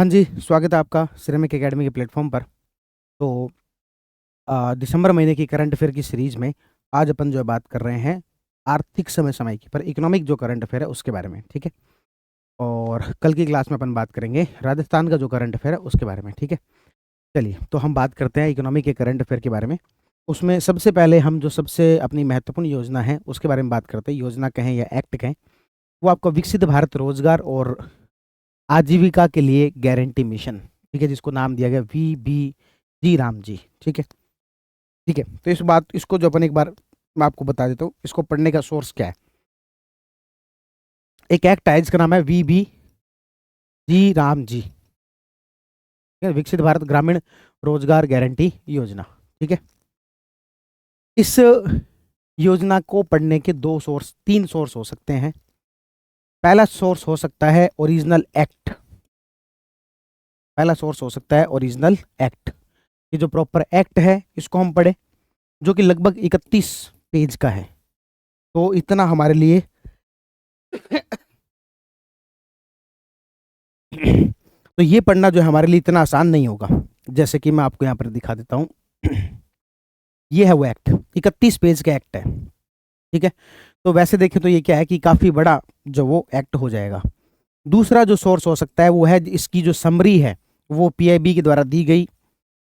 हाँ जी, स्वागत है आपका सिरेमिक एकेडमी के प्लेटफॉर्म पर। तो दिसंबर महीने की करंट अफेयर की सीरीज में आज अपन जो है बात कर रहे हैं आर्थिक समय समय की पर इकोनॉमिक जो करंट अफेयर है उसके बारे में, ठीक है। और कल की क्लास में अपन बात करेंगे राजस्थान का जो करंट अफेयर है उसके बारे में, ठीक है। चलिए, तो हम बात करते हैं इकोनॉमिक के करंट अफेयर के बारे में। उसमें सबसे पहले हम जो सबसे अपनी महत्वपूर्ण योजना है उसके बारे में बात करते हैं। योजना कहें या एक्ट कहें, वो आपका विकसित भारत रोजगार और आजीविका के लिए गारंटी मिशन, ठीक है, जिसको नाम दिया गया VBG राम जी, ठीक है। ठीक है, तो इसको जो अपन एक बार मैं आपको बता देता हूँ, इसको पढ़ने का सोर्स क्या है। एक एक्ट है जिसका नाम है VBG राम जी, ठीक है, विकसित भारत ग्रामीण रोजगार गारंटी योजना, ठीक है। इस योजना को पढ़ने के तीन सोर्स हो सकते हैं। पहला सोर्स हो सकता है ओरिजिनल एक्ट। पहला सोर्स हो सकता है ओरिजिनल एक्ट। ये जो प्रॉपर एक्ट है इसको हम पढ़े, जो कि लगभग 31 पेज का है। तो इतना हमारे लिए तो ये पढ़ना जो है हमारे लिए इतना आसान नहीं होगा। जैसे कि मैं आपको यहाँ पर दिखा देता हूँ। ये है वो एक्ट, 31 पेज का एक्ट है, ठीक है। तो वैसे देखें तो ये क्या है कि काफ़ी बड़ा जो वो एक्ट हो जाएगा। दूसरा जो सोर्स हो सकता है वो है इसकी जो समरी है वो PIB के द्वारा दी गई,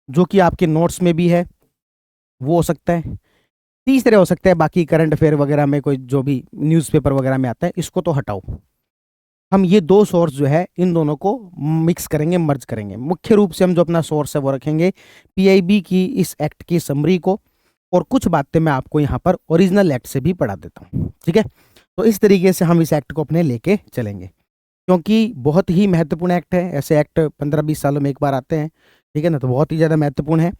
जो कि आपके नोट्स में भी है, वो हो सकता है। तीसरे हो सकता है बाकी करंट अफेयर वगैरह में कोई जो भी न्यूज़पेपर वगैरह में आता है, इसको तो हटाओ। हम ये दो सोर्स जो है इन दोनों को मिक्स करेंगे, मर्ज करेंगे। मुख्य रूप से हम जो अपना सोर्स है वो रखेंगे PIB की इस एक्ट की समरी को, और कुछ बातें मैं आपको यहाँ पर ओरिजिनल एक्ट से भी पढ़ा देता हूँ, ठीक है। तो इस तरीके से हम इस एक्ट को अपने लेके चलेंगे, क्योंकि बहुत ही महत्वपूर्ण एक्ट है। ऐसे एक्ट 15-20 सालों में एक बार आते हैं, ठीक है ना, तो बहुत ही ज़्यादा महत्वपूर्ण है।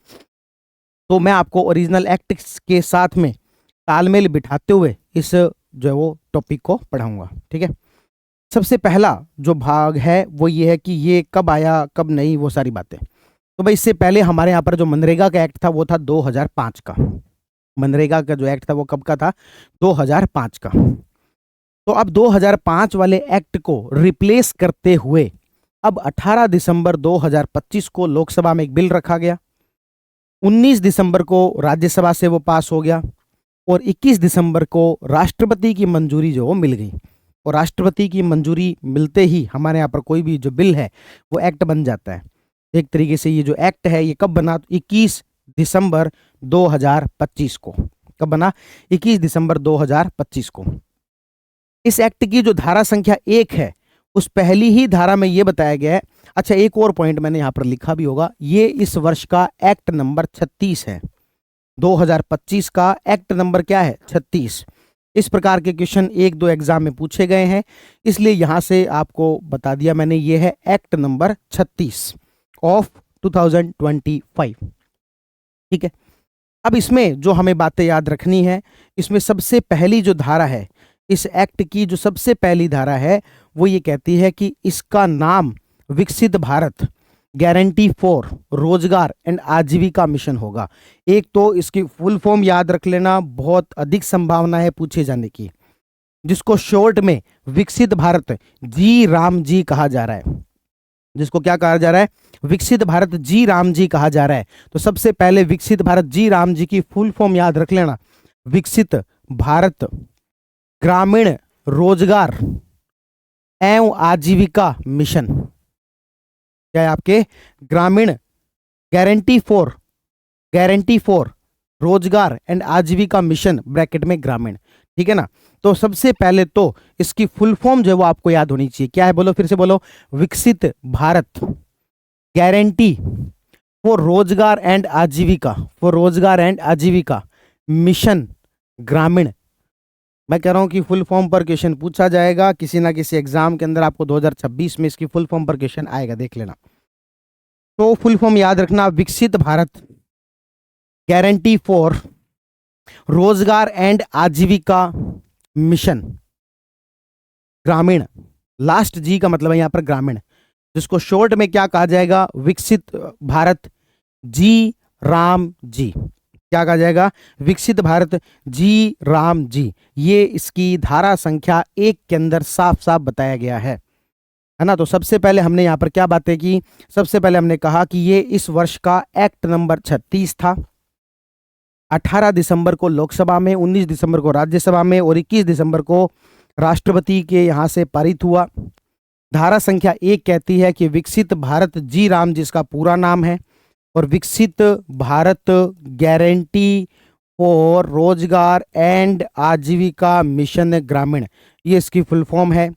तो मैं आपको ओरिजिनल एक्ट के साथ में तालमेल बिठाते हुए इस जो है वो टॉपिक को पढ़ाऊंगा, ठीक है। सबसे पहला जो भाग है वो ये है कि ये कब आया कब नहीं, वो सारी बातें। तो भाई इससे पहले हमारे यहाँ पर जो मनरेगा का एक्ट था वो था 2005 का। मनरेगा का जो एक्ट था वो कब का था? 2005 का। तो अब 2005 वाले एक्ट को रिप्लेस करते हुए अब 18 दिसंबर 2025 को लोकसभा में एक बिल रखा गया। 19 दिसंबर को राज्यसभा से वो पास हो गया, और 21 दिसंबर को राष्ट्रपति की मंजूरी जो मिल गई। और राष्ट्रपति की मंजूरी मिलते ही हमारे यहाँ पर कोई भी जो बिल है वो एक्ट बन जाता है। एक तरीके से ये जो एक्ट है ये कब बना? 21 दिसंबर 2025 को। कब बना? 21 दिसंबर 2025 को। इस एक्ट की जो धारा संख्या 1 है उस पहली ही धारा में ये बताया गया है। अच्छा, एक और पॉइंट मैंने यहाँ पर लिखा भी होगा, ये इस वर्ष का एक्ट नंबर 36 है। 2025 का एक्ट नंबर क्या है? 36। इस प्रकार के क्वेश्चन 1-2 एग्जाम में पूछे गए हैं, इसलिए यहां से आपको बता दिया मैंने, ये है एक्ट नंबर 36 ऑफ 2025, ठीक है। अब इसमें जो हमें बातें याद रखनी है, इसमें सबसे पहली जो धारा है, इस एक्ट की जो सबसे पहली धारा है वो ये कहती है कि इसका नाम विकसित भारत गारंटी फॉर रोजगार एंड आजीविका मिशन होगा। एक तो इसकी फुल फॉर्म याद रख लेना, बहुत अधिक संभावना है पूछे जाने की, जिसको शॉर्ट में विकसित भारत जी राम जी कहा जा रहा है। जिसको क्या कहा जा रहा है? विकसित भारत जी राम जी कहा जा रहा है। तो सबसे पहले विकसित भारत जी राम जी की फुल फॉर्म याद रख लेना, विकसित भारत ग्रामीण रोजगार एवं आजीविका मिशन। क्या है आपके? ग्रामीण गारंटी फॉर रोजगार एंड आजीविका मिशन, ब्रैकेट में ग्रामीण, ठीक है ना। तो सबसे पहले तो इसकी फुल फॉर्म जो है वो आपको याद होनी चाहिए। क्या है? बोलो, फिर से बोलो। विकसित भारत गारंटी फॉर रोजगार एंड आजीविका मिशन ग्रामीण। मैं कह रहा हूं कि फुल फॉर्म पर क्वेश्चन पूछा जाएगा किसी ना किसी एग्जाम के अंदर, आपको 2026 में इसकी फुल फॉर्म पर क्वेश्चन आएगा, देख लेना। तो फुल फॉर्म याद रखना, विकसित भारत गारंटी फॉर रोजगार एंड आजीविका मिशन ग्रामीण। लास्ट जी का मतलब है यहां पर ग्रामीण, जिसको शॉर्ट में क्या कहा जाएगा? विकसित भारत जी राम जी। क्या कहा जाएगा? विकसित भारत जी राम जी। ये इसकी धारा संख्या 1 के अंदर साफ साफ बताया गया है। है ना। तो सबसे पहले हमने यहाँ पर क्या बातें की, सबसे पहले हमने कहा कि ये इस वर्ष का एक्ट नंबर 36 था। 18 दिसंबर को लोकसभा में, 19 दिसंबर को राज्यसभा में और 21 दिसंबर को राष्ट्रपति के यहाँ से पारित हुआ। धारा संख्या 1 कहती है कि विकसित भारत जी राम जिसका पूरा नाम है, और विकसित भारत गारंटी फॉर रोजगार एंड आजीविका मिशन ग्रामीण, ये इसकी फुल फॉर्म है।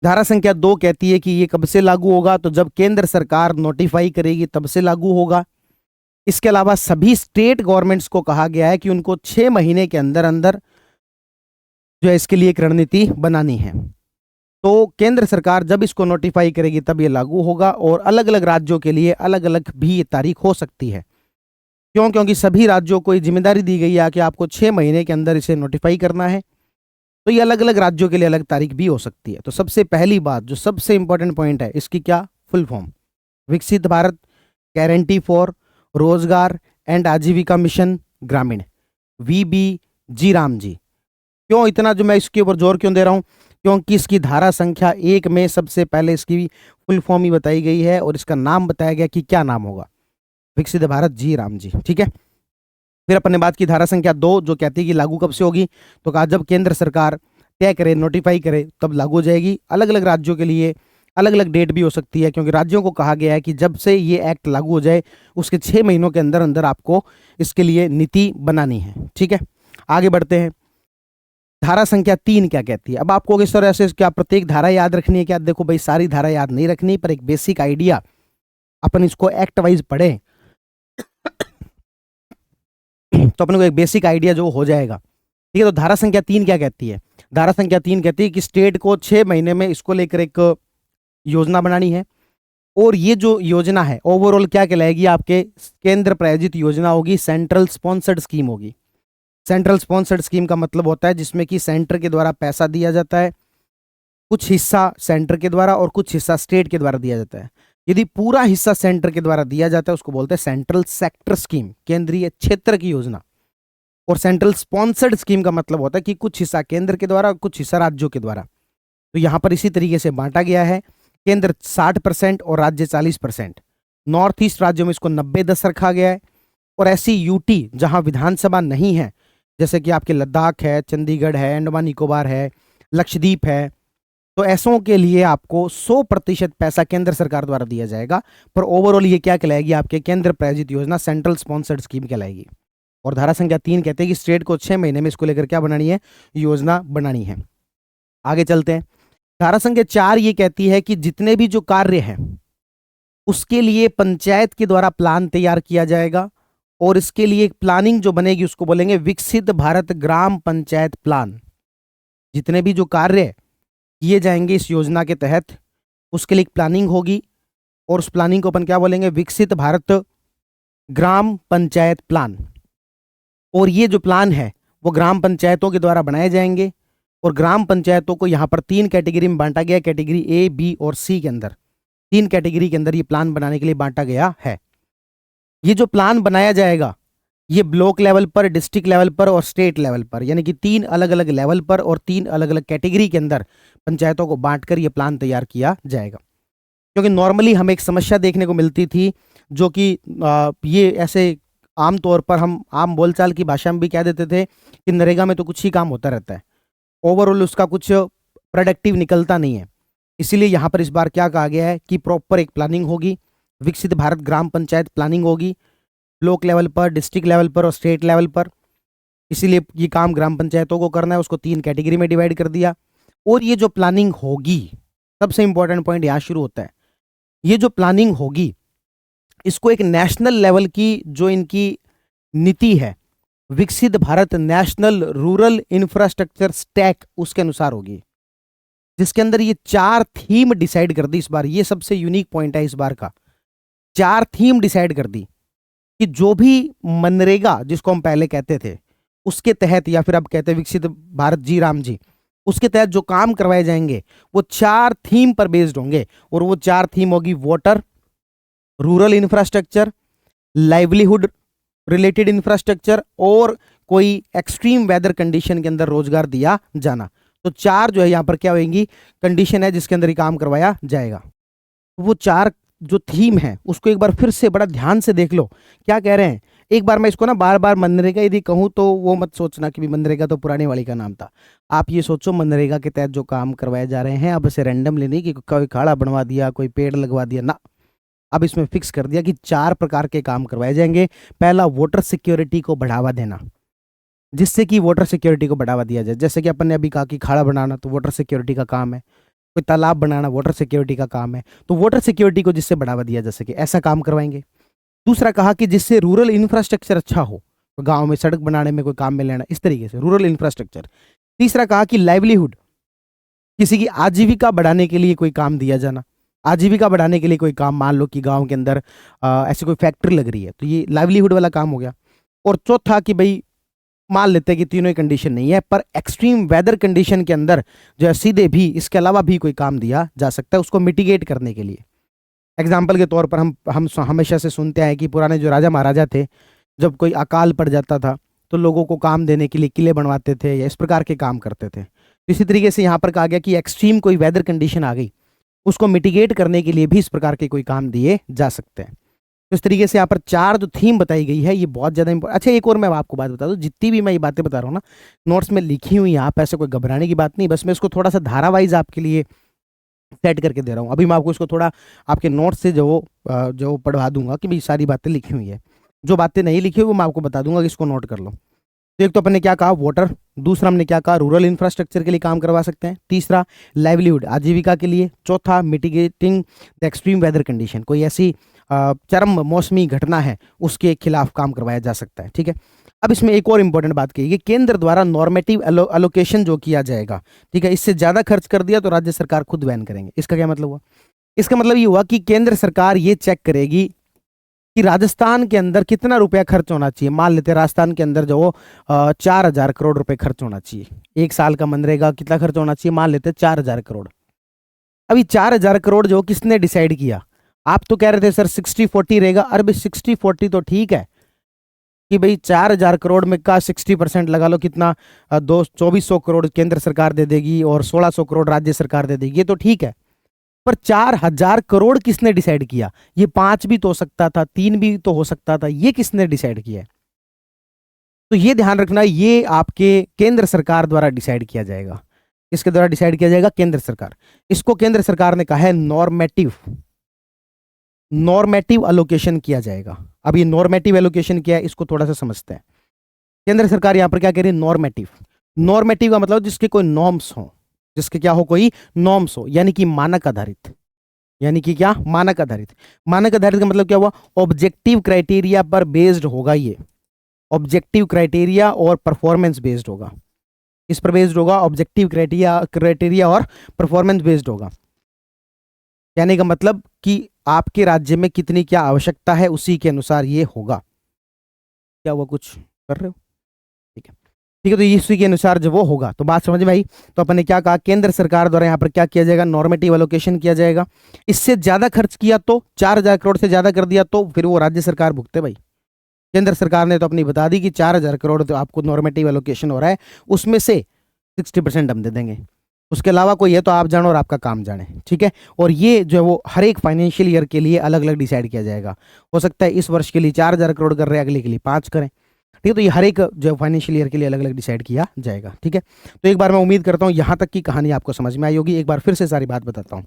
धारा संख्या 2 कहती है कि ये कब से लागू होगा, तो जब केंद्र सरकार नोटिफाई करेगी तब से लागू होगा। इसके अलावा सभी स्टेट गवर्नमेंट्स को कहा गया है कि उनको 6 महीने के अंदर अंदर जो है इसके लिए एक रणनीति बनानी है। तो केंद्र सरकार जब इसको नोटिफाई करेगी तब ये लागू होगा, और अलग अलग राज्यों के लिए अलग अलग भी ये तारीख हो सकती है। क्यों? क्योंकि सभी राज्यों को ये जिम्मेदारी दी गई है कि आपको 6 महीने के अंदर इसे नोटिफाई करना है। तो ये अलग अलग राज्यों के लिए अलग तारीख भी हो सकती है। तो सबसे पहली बात जो सबसे इंपॉर्टेंट पॉइंट है इसकी क्या फुल फॉर्म, विकसित भारत गारंटी फॉर रोजगार एंड आजीविका मिशन ग्रामीण, VBG राम जी। क्यों इतना जो मैं इसके ऊपर जोर क्यों दे रहा हूं, क्योंकि इसकी धारा संख्या 1 में सबसे पहले इसकी फुल फॉर्म ही बताई गई है और इसका नाम बताया गया कि क्या नाम होगा, विकसित भारत जी राम जी। ठीक है, फिर अपन ने बात की धारा संख्या 2 जो कहती है कि लागू कब से होगी, तो कहा जब केंद्र सरकार तय करे नोटिफाई करे तब लागू हो जाएगी। अलग अलग राज्यों के लिए अलग अलग डेट भी हो सकती है, क्योंकि राज्यों को कहा गया है कि जब से ये एक्ट लागू हो जाए उसके 6 महीनों के अंदर अंदर आपको इसके लिए नीति बनानी है। ठीक है, आगे बढ़ते हैं। धारा संख्या 3 क्या कहती है। अब आपको इस तरह से क्या प्रत्येक धारा याद रखनी है क्या? देखो भाई, सारी धारा याद नहीं रखनी, पर एक बेसिक आइडिया अपन इसको एक्ट वाइज पढ़े तो अपन को एक बेसिक आइडिया जो हो जाएगा। ठीक है, तो धारा संख्या 3 क्या कहती है? धारा संख्या 3 कहती है कि स्टेट को 6 महीने में इसको लेकर एक योजना बनानी है, और ये जो योजना है ओवरऑल क्या कहलाएगी, आपके केंद्र प्रायोजित योजना होगी, सेंट्रल स्पॉन्सर्ड स्कीम होगी। सेंट्रल स्पॉन्सर्ड स्कीम का मतलब होता है जिसमें कि सेंटर के द्वारा पैसा दिया जाता है, कुछ हिस्सा सेंटर के द्वारा और कुछ हिस्सा स्टेट के द्वारा दिया जाता है। यदि पूरा हिस्सा सेंटर के द्वारा दिया जाता है उसको बोलते हैं सेंट्रल सेक्टर स्कीम, केंद्रीय क्षेत्र की योजना। और सेंट्रल स्पॉन्सर्ड स्कीम का मतलब होता है कि कुछ हिस्सा केंद्र के द्वारा और कुछ हिस्सा राज्यों के द्वारा। तो यहां पर इसी तरीके से बांटा गया है, केंद्र 60% और राज्य 40%। नॉर्थ ईस्ट राज्यों में इसको 90-10 रखा गया है, और ऐसी यूटी जहां विधानसभा नहीं है, जैसे कि आपके लद्दाख है, चंडीगढ़ है, अंडमान निकोबार है, लक्षद्वीप है, तो ऐसों के लिए आपको 100% पैसा केंद्र सरकार द्वारा दिया जाएगा। पर ओवरऑल ये क्या कहलाएगी, आपके केंद्र प्रायोजित योजना, सेंट्रल स्पॉन्सर्ड स्कीम कहलाएगी। और धारा संख्या 3 कहते हैं कि स्टेट को 6 महीने में इसको लेकर क्या बनानी है, योजना बनानी है। आगे चलते हैं। धारा संख्या 4 ये कहती है कि जितने भी जो कार्य है उसके लिए पंचायत के द्वारा प्लान तैयार किया जाएगा, और इसके लिए एक प्लानिंग जो बनेगी उसको बोलेंगे विकसित भारत ग्राम पंचायत प्लान। जितने भी जो कार्य किए जाएंगे इस योजना के तहत उसके लिए एक प्लानिंग होगी, और उस प्लानिंग को अपन क्या बोलेंगे, विकसित भारत ग्राम पंचायत प्लान। और ये जो प्लान है वो ग्राम पंचायतों के द्वारा बनाए जाएंगे, और ग्राम पंचायतों को यहाँ पर 3 कैटेगरी में बांटा गया, कैटेगरी A, B और C के अंदर 3 कैटेगरी के अंदर ये प्लान बनाने के लिए बांटा गया है। ये जो प्लान बनाया जाएगा ये ब्लॉक लेवल पर, डिस्ट्रिक्ट लेवल पर और स्टेट लेवल पर, यानी कि 3 अलग अलग लेवल पर और 3 अलग अलग कैटेगरी के अंदर पंचायतों को बांटकर ये प्लान तैयार किया जाएगा। क्योंकि नॉर्मली हमें एक समस्या देखने को मिलती थी, जो कि ये ऐसे आमतौर पर हम आम बोलचाल की भाषा में भी कह देते थे कि नरेगा में तो कुछ ही काम होता रहता है, ओवरऑल उसका कुछ प्रोडक्टिव निकलता नहीं है। इसीलिए यहाँ पर इस बार क्या कहा गया है कि प्रॉपर एक प्लानिंग होगी, विकसित भारत ग्राम पंचायत प्लानिंग होगी, ब्लॉक लेवल पर, डिस्ट्रिक्ट लेवल पर और स्टेट लेवल पर। इसीलिए ये काम ग्राम पंचायतों को करना है, उसको 3 कैटेगरी में डिवाइड कर दिया। और ये जो प्लानिंग होगी, सबसे इंपॉर्टेंट पॉइंट यहाँ शुरू होता है, ये जो प्लानिंग होगी इसको एक नेशनल लेवल की जो इनकी नीति है, विकसित Bharat national rural infrastructure stack, उसके अनुसार होगी, जिसके अंदर ये 4 थीम डिसाइड कर दी इस बार। ये सबसे यूनिक पॉइंट है इस बार का, 4 थीम डिसाइड कर दी कि जो भी मनरेगा जिसको हम पहले कहते थे उसके तहत, या फिर अब कहते हैं विकसित भारत जी राम जी, उसके तहत जो काम करवाए जाएंगे वो 4 थीम पर बेस्ड होंगे। और वो 4 थीम होगी water, rural infrastructure, livelihood related infrastructure और कोई एक्सट्रीम वेदर कंडीशन के अंदर रोजगार दिया जाना। तो 4 जो है यहाँ पर क्या होंगी, कंडीशन है जिसके अंदर ये काम करवाया जाएगा। वो 4 जो थीम है उसको एक बार फिर से बड़ा ध्यान से देख लो क्या कह रहे हैं। एक बार मैं इसको ना बार बार मनरेगा यदि कहूँ तो वो मत सोचना कि भी मनरेगा तो पुरानी वाली का नाम था। आप ये सोचो मनरेगा के तहत जो काम करवाए जा रहे हैं, अब इसे रैंडमली नहीं कि कोई खाड़ा बनवा दिया, कोई पेड़ लगवा दिया ना। अब इसमें फिक्स कर दिया कि 4 प्रकार के काम करवाए जाएंगे। पहला, वाटर सिक्योरिटी को बढ़ावा देना, जिससे कि वाटर सिक्योरिटी को बढ़ावा दिया जाए। जैसे कि अपन ने अभी कहा कि खाड़ा बनाना तो वाटर सिक्योरिटी का काम है, कोई तालाब बनाना वाटर सिक्योरिटी का काम है, तो वाटर सिक्योरिटी को जिससे बढ़ावा दिया जा सके ऐसा काम करवाएंगे। दूसरा कहा कि जिससे रूरल इंफ्रास्ट्रक्चर अच्छा हो, गांव में सड़क बनाने में कोई काम में लेना, इस तरीके से रूरल इंफ्रास्ट्रक्चर। तीसरा कहा कि लाइवलीहुड, किसी की आजीविका बढ़ाने के लिए कोई काम दिया जाना, आजीविका बढ़ाने के लिए कोई काम, मान लो कि गांव के अंदर ऐसी कोई फैक्ट्री लग रही है तो ये लाइवलीहुड वाला काम हो गया। और चौथा कि भाई मान लेते हैं कि तीनों ही कंडीशन नहीं है, पर एक्सट्रीम वेदर कंडीशन के अंदर जो है सीधे भी इसके अलावा भी कोई काम दिया जा सकता है उसको मिटिगेट करने के लिए। एग्जाम्पल के तौर पर हम हमेशा से सुनते हैं कि पुराने जो राजा महाराजा थे, जब कोई अकाल पड़ जाता था तो लोगों को काम देने के लिए किले बनवाते थे या इस प्रकार के काम करते थे। इसी तरीके से यहाँ पर कहा गया कि एक्सट्रीम कोई वेदर कंडीशन आ गई, उसको मिटिगेट करने के लिए भी इस प्रकार के कोई काम दिए जा सकते हैं। तो इस तरीके से यहाँ पर 4 जो थीम बताई गई है ये बहुत ज़्यादा इंपॉर्टेंट। अच्छा, एक और मैं आपको बात बता दूँ, जितनी भी मैं ये बातें बता रहा हूँ ना नोट्स में लिखी हुई, यहाँ पे ऐसे कोई घबराने की बात नहीं, बस मैं इसको थोड़ा सा धारावाइज आपके लिए सेट करके दे रहा हूँ। अभी मैं आपको इसको थोड़ा आपके नोट्स से जो पढ़वा दूंगा कि भाई सारी बातें लिखी हुई है, जो बातें नहीं लिखी हुई वो मैं आपको बता दूंगा कि इसको नोट कर लो। तो एक तो अपन ने क्या कहा, वाटर। दूसरा हमने क्या कहा, रूरल इंफ्रास्ट्रक्चर के लिए काम करवा सकते हैं। तीसरा, लाइवलीहुड, आजीविका के लिए। चौथा, mitigating the extreme weather condition, कोई ऐसी चरम मौसमी घटना है उसके खिलाफ काम करवाया जा सकता है। ठीक है, अब इसमें एक और इंपॉर्टेंट बात कही कि केंद्र द्वारा नॉर्मेटिव एलोकेशन जो किया जाएगा, ठीक है, इससे ज्यादा खर्च कर दिया तो राज्य सरकार खुद वहन करेंगे। इसका क्या मतलब हुआ? इसका मतलब ये हुआ कि केंद्र सरकार ये चेक करेगी कि राजस्थान के अंदर कितना रुपया खर्च होना चाहिए। मान लेते हैं राजस्थान के अंदर जो 4,000 करोड़ रुपए खर्च होना चाहिए, एक साल का मनरेगा कितना खर्च होना चाहिए, मान लेते हैं 4,000 करोड़। अभी 4,000 करोड़ जो किसने डिसाइड किया? आप तो कह रहे थे सर 60-40 रहेगा। अरे भाई 60-40 तो ठीक है कि भाई 4,000 करोड़ में का 60% लगा लो, कितना 2,400 करोड़ केंद्र सरकार दे देगी और 1,600 करोड़ राज्य सरकार दे देगी, ये तो ठीक है। पर 4,000 करोड़ किसने डिसाइड किया? ये 5 भी तो हो सकता था, 3 भी तो हो सकता था, ये किसने डिसाइड किया है? तो ये ध्यान रखना, ये आपके केंद्र सरकार द्वारा डिसाइड किया जाएगा। किसके द्वारा डिसाइड किया जाएगा? केंद्र सरकार। इसको केंद्र सरकार ने कहा है नॉर्मेटिव एलोकेशन किया जाएगा। अब ये नॉर्मेटिव एलोकेशन क्या है इसको थोड़ा सा समझते हैं। केंद्र सरकार यहां पर क्या कह रही है? नॉर्मेटिव का मतलब जिसके कोई नॉर्म्स हो, जिसके क्या हो, कोई नॉर्म्स हो, यानी कि मानक आधारित। यानी कि क्या? मानक आधारित। मानक आधारित का मतलब क्या हुआ? ऑब्जेक्टिव क्राइटेरिया पर बेस्ड होगा। ये ऑब्जेक्टिव क्राइटेरिया और परफॉर्मेंस बेस्ड होगा। इस पर बेस्ड होगा, ऑब्जेक्टिव क्राइटेरिया और परफॉर्मेंस बेस्ड होगा। कहने का मतलब कि आपके राज्य में कितनी क्या आवश्यकता है उसी के अनुसार ये होगा। क्या हुआ, कुछ कर रहे हो? ठीक है, ठीक है, तो इसी के अनुसार जब वो होगा तो बात समझ में आई। तो अपन ने क्या कहा, केंद्र सरकार द्वारा यहाँ पर क्या किया जाएगा? नॉर्मेटिव एलोकेशन किया जाएगा। इससे ज्यादा खर्च किया तो 4,000 करोड़ से ज्यादा कर दिया तो फिर वो राज्य सरकार भुगते। भाई केंद्र सरकार ने तो अपनी बता दी कि 4,000 करोड़ तो आपको नॉर्मेटिव एलोकेशन हो रहा है, उसमें से 60% हम दे देंगे, उसके अलावा कोई है तो आप जानो और आपका काम जाने। ठीक है, और ये जो है वो हर एक फाइनेंशियल ईयर के लिए अलग अलग डिसाइड किया जाएगा। हो सकता है इस वर्ष के लिए 4,000 करोड़ कर रहे हैं, अगले के लिए 5 करें। ठीक है, तो ये हर एक जो फाइनेंशियल ईयर के लिए अलग अलग डिसाइड किया जाएगा। ठीक है, तो एक बार मैं उम्मीद करता हूँ यहाँ तक की कहानी आपको समझ में आई होगी। एक बार फिर से सारी बात बताता हूँ।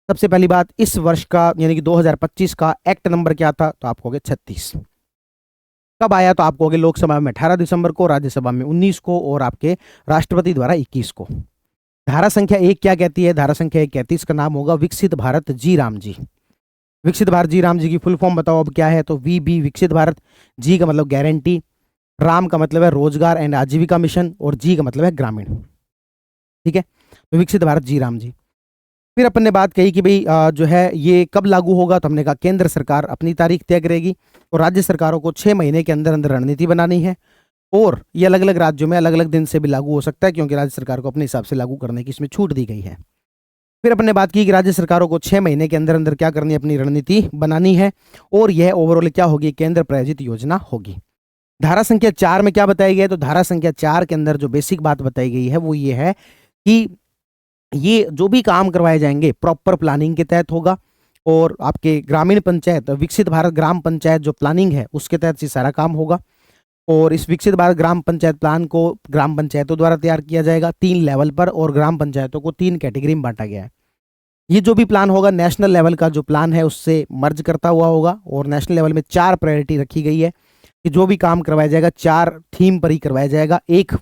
सबसे पहली बात, इस वर्ष का यानी कि 2025 का एक्ट नंबर क्या था? तो आपको हो गया 36। कब आया? तो आपको हो गया लोकसभा में 18 दिसंबर को, राज्यसभा में 19 को और आपके राष्ट्रपति द्वारा 21 को। धारा संख्या 1 क्या कहती है? धारा संख्या 1 कहती है, इसका नाम होगा विकसित भारत जी राम जी। विकसित भारत जी राम जी की फुल फॉर्म बताओ अब क्या है? तो VB विकसित भारत, जी का मतलब गारंटी, राम का मतलब है रोजगार एंड आजीविका मिशन और जी का मतलब है ग्रामीण। ठीक है, तो विकसित भारत जी राम जी। फिर अपन ने बात कही कि भाई जो है ये कब लागू होगा? तो हमने कहा केंद्र सरकार अपनी तारीख तय करेगी और राज्य सरकारों को 6 महीने के अंदर अंदर रणनीति बनानी है, और ये अलग अलग राज्यों में अलग अलग दिन से भी लागू हो सकता है क्योंकि राज्य सरकार को अपने हिसाब से लागू करने की इसमें छूट दी गई है। फिर अपन ने बात की कि राज्य सरकारों को 6 महीने के अंदर अंदर क्या करनी है? अपनी रणनीति बनानी है, और यह ओवरऑल क्या होगी? केंद्र प्रायोजित योजना होगी। धारा संख्या 4 में क्या बताया गया है? तो धारा संख्या 4 के अंदर जो बेसिक बात बताई गई है वो ये है कि ये जो भी काम करवाए जाएंगे प्रॉपर प्लानिंग के तहत होगा, और आपके ग्रामीण पंचायत, विकसित भारत ग्राम पंचायत जो प्लानिंग है उसके तहत ये सारा काम होगा। और इस विकसित भारत ग्राम पंचायत प्लान को ग्राम पंचायतों द्वारा तैयार किया जाएगा 3 लेवल पर, और ग्राम पंचायतों को 3 कैटेगरी में बांटा गया है। ये जो भी प्लान होगा नेशनल लेवल का जो प्लान है उससे मर्ज करता हुआ होगा, और नेशनल लेवल में 4 प्रायोरिटी रखी गई है कि जो भी काम करवाया जाएगा 4 थीम पर ही करवाया जाएगा। एक,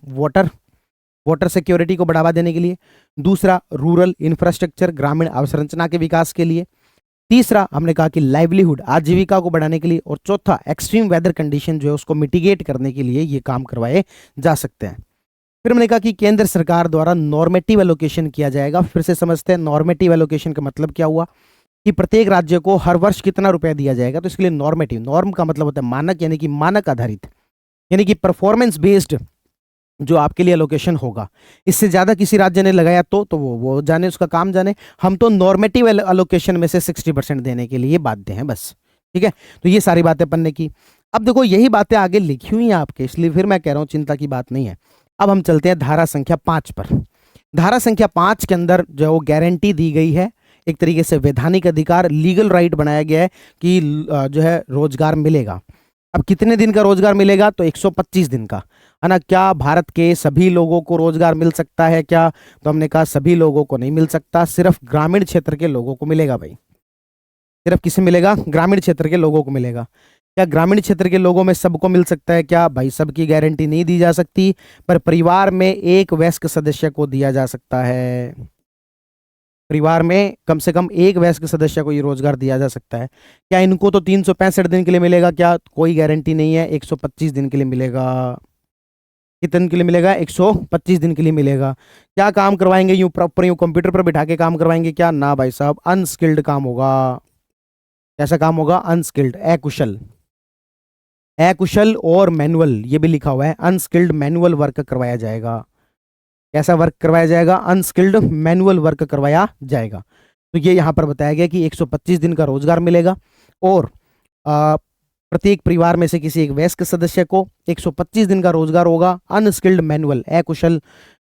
वाटर सिक्योरिटी को बढ़ावा देने के लिए। दूसरा, रूरल इंफ्रास्ट्रक्चर, ग्रामीण अवसंरचना के विकास के लिए। तीसरा, हमने कहा कि लाइवलीहुड, आजीविका को बढ़ाने के लिए। और चौथा, एक्सट्रीम वेदर कंडीशन जो है उसको मिटिगेट करने के लिए ये काम करवाए जा सकते हैं। फिर हमने कहा कि केंद्र सरकार द्वारा नॉर्मेटिव एलोकेशन किया जाएगा। फिर से समझते हैं नॉर्मेटिव एलोकेशन का मतलब क्या हुआ, कि प्रत्येक राज्य को हर वर्ष कितना रुपया दिया जाएगा। तो इसके लिए नॉर्मेटिव, नॉर्म का मतलब होता है मानक, यानी कि मानक आधारित, यानी कि परफॉर्मेंस बेस्ड जो आपके लिए एलोकेशन होगा। इससे ज्यादा किसी राज्य ने लगाया तो वो जाने, उसका काम जाने। हम तो नॉर्मेटिव एलोकेशन में से 60% देने के लिए बाध्य हैं बस। ठीक है, तो ये सारी बातें पन्ने की। अब देखो यही बातें आगे लिखी हुई हैं आपके, इसलिए फिर मैं कह रहा हूं चिंता की बात नहीं है। अब हम चलते हैं धारा संख्या 5 पर। धारा संख्या 5 के अंदर जो वो गारंटी दी गई है, एक तरीके से वैधानिक अधिकार, लीगल राइट बनाया गया है कि जो है रोजगार मिलेगा। अब कितने दिन का रोजगार मिलेगा, तो 125 दिन का, है ना। क्या भारत के सभी लोगों को रोजगार मिल सकता है क्या, तो हमने कहा सभी लोगों को नहीं मिल सकता, सिर्फ ग्रामीण क्षेत्र के लोगों को मिलेगा भाई। सिर्फ किसे मिलेगा, ग्रामीण क्षेत्र के लोगों को मिलेगा। क्या ग्रामीण क्षेत्र के लोगों में सबको मिल सकता है क्या, भाई सबकी गारंटी नहीं दी जा सकती, पर परिवार में एक वयस्क सदस्य को दिया जा सकता है। परिवार में कम से कम एक वयस्क सदस्य को ये रोजगार दिया जा सकता है। क्या इनको तो 365 दिन के लिए मिलेगा क्या, कोई गारंटी नहीं है, 125 दिन के लिए मिलेगा। कितने दिन के लिए मिलेगा, 125 दिन के लिए मिलेगा। क्या काम करवाएंगे, यूं प्रॉपर यूं कंप्यूटर पर बिठा के काम करवाएंगे क्या, ना भाई साहब, अनस्किल्ड काम होगा। कैसा काम होगा, अनस्किल्ड, अकुशल। अकुशल और मैनुअल, ये भी लिखा हुआ है, अनस्किल्ड मैनुअल वर्क करवाया जाएगा। कैसा वर्क करवाया जाएगा, अनस्किल्ड मैनुअल वर्क करवाया जाएगा। तो ये यहां पर बताया गया कि 125 दिन का रोजगार मिलेगा, और प्रत्येक परिवार में से किसी एक वयस्क सदस्य को 125 दिन का रोजगार होगा, अनस्किल्ड मैनुअल, अकुशल,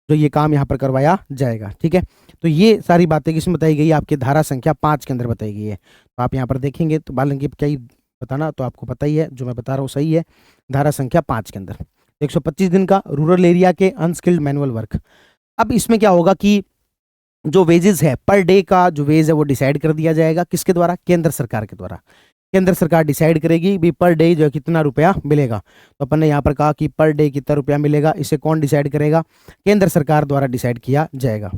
जो ये काम यहाँ पर करवाया जाएगा। ठीक है, तो ये सारी बातें किसमें बताई गई है, आपके धारा संख्या 5 के अंदर बताई गई है। तो आप यहाँ पर देखेंगे तो बालंकी क्या ही बताना, तो आपको पता ही है, जो मैं बता रहा हूँ सही है। धारा संख्या 5 के अंदर 125 दिन का रूरल एरिया के अनस्किल्ड मैनुअल वर्क। अब इसमें क्या होगा कि जो वेजेस है, पर डे का जो वेज है वो डिसाइड कर दिया जाएगा, किसके द्वारा, केंद्र सरकार के द्वारा। केंद्र सरकार डिसाइड करेगी भी पर डे जो है कितना रुपया मिलेगा। तो अपन ने यहाँ पर कहा कि पर डे कितना रुपया मिलेगा, इसे कौन डिसाइड करेगा, केंद्र सरकार द्वारा डिसाइड किया जाएगा।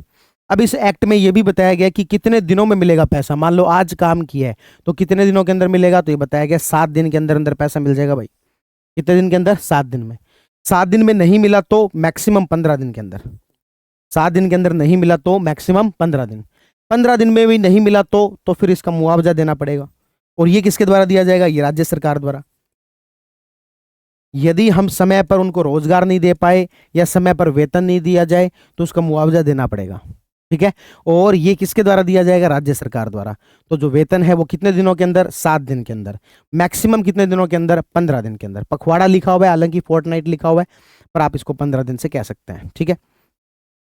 अब इस एक्ट में यह भी बताया गया कि कितने दिनों में मिलेगा पैसा। मान लो आज काम किया है तो कितने दिनों के अंदर मिलेगा, तो ये बताया गया 7 दिन के अंदर अंदर पैसा मिल जाएगा भाई। कितने दिन के अंदर, 7 दिन में। 7 दिन में नहीं मिला तो मैक्सिमम 15 दिन के अंदर। 7 दिन के अंदर नहीं मिला तो मैक्सिमम 15 दिन। 15 दिन में भी नहीं मिला तो फिर इसका मुआवजा देना पड़ेगा। और ये किसके द्वारा दिया जाएगा, ये राज्य सरकार द्वारा। यदि हम समय पर उनको रोजगार नहीं दे पाए या समय पर वेतन नहीं दिया जाए तो उसका मुआवजा देना पड़ेगा। ठीक है, और ये किसके द्वारा दिया जाएगा, राज्य सरकार द्वारा। तो जो वेतन है वो कितने दिनों के अंदर, 7 दिन के अंदर। मैक्सिमम कितने दिनों के अंदर, 15 दिन के अंदर। पखवाड़ा लिखा हुआ है, हालांकि फोर्टनाइट लिखा हुआ है, पर आप इसको 15 दिन से कह सकते हैं। ठीक है,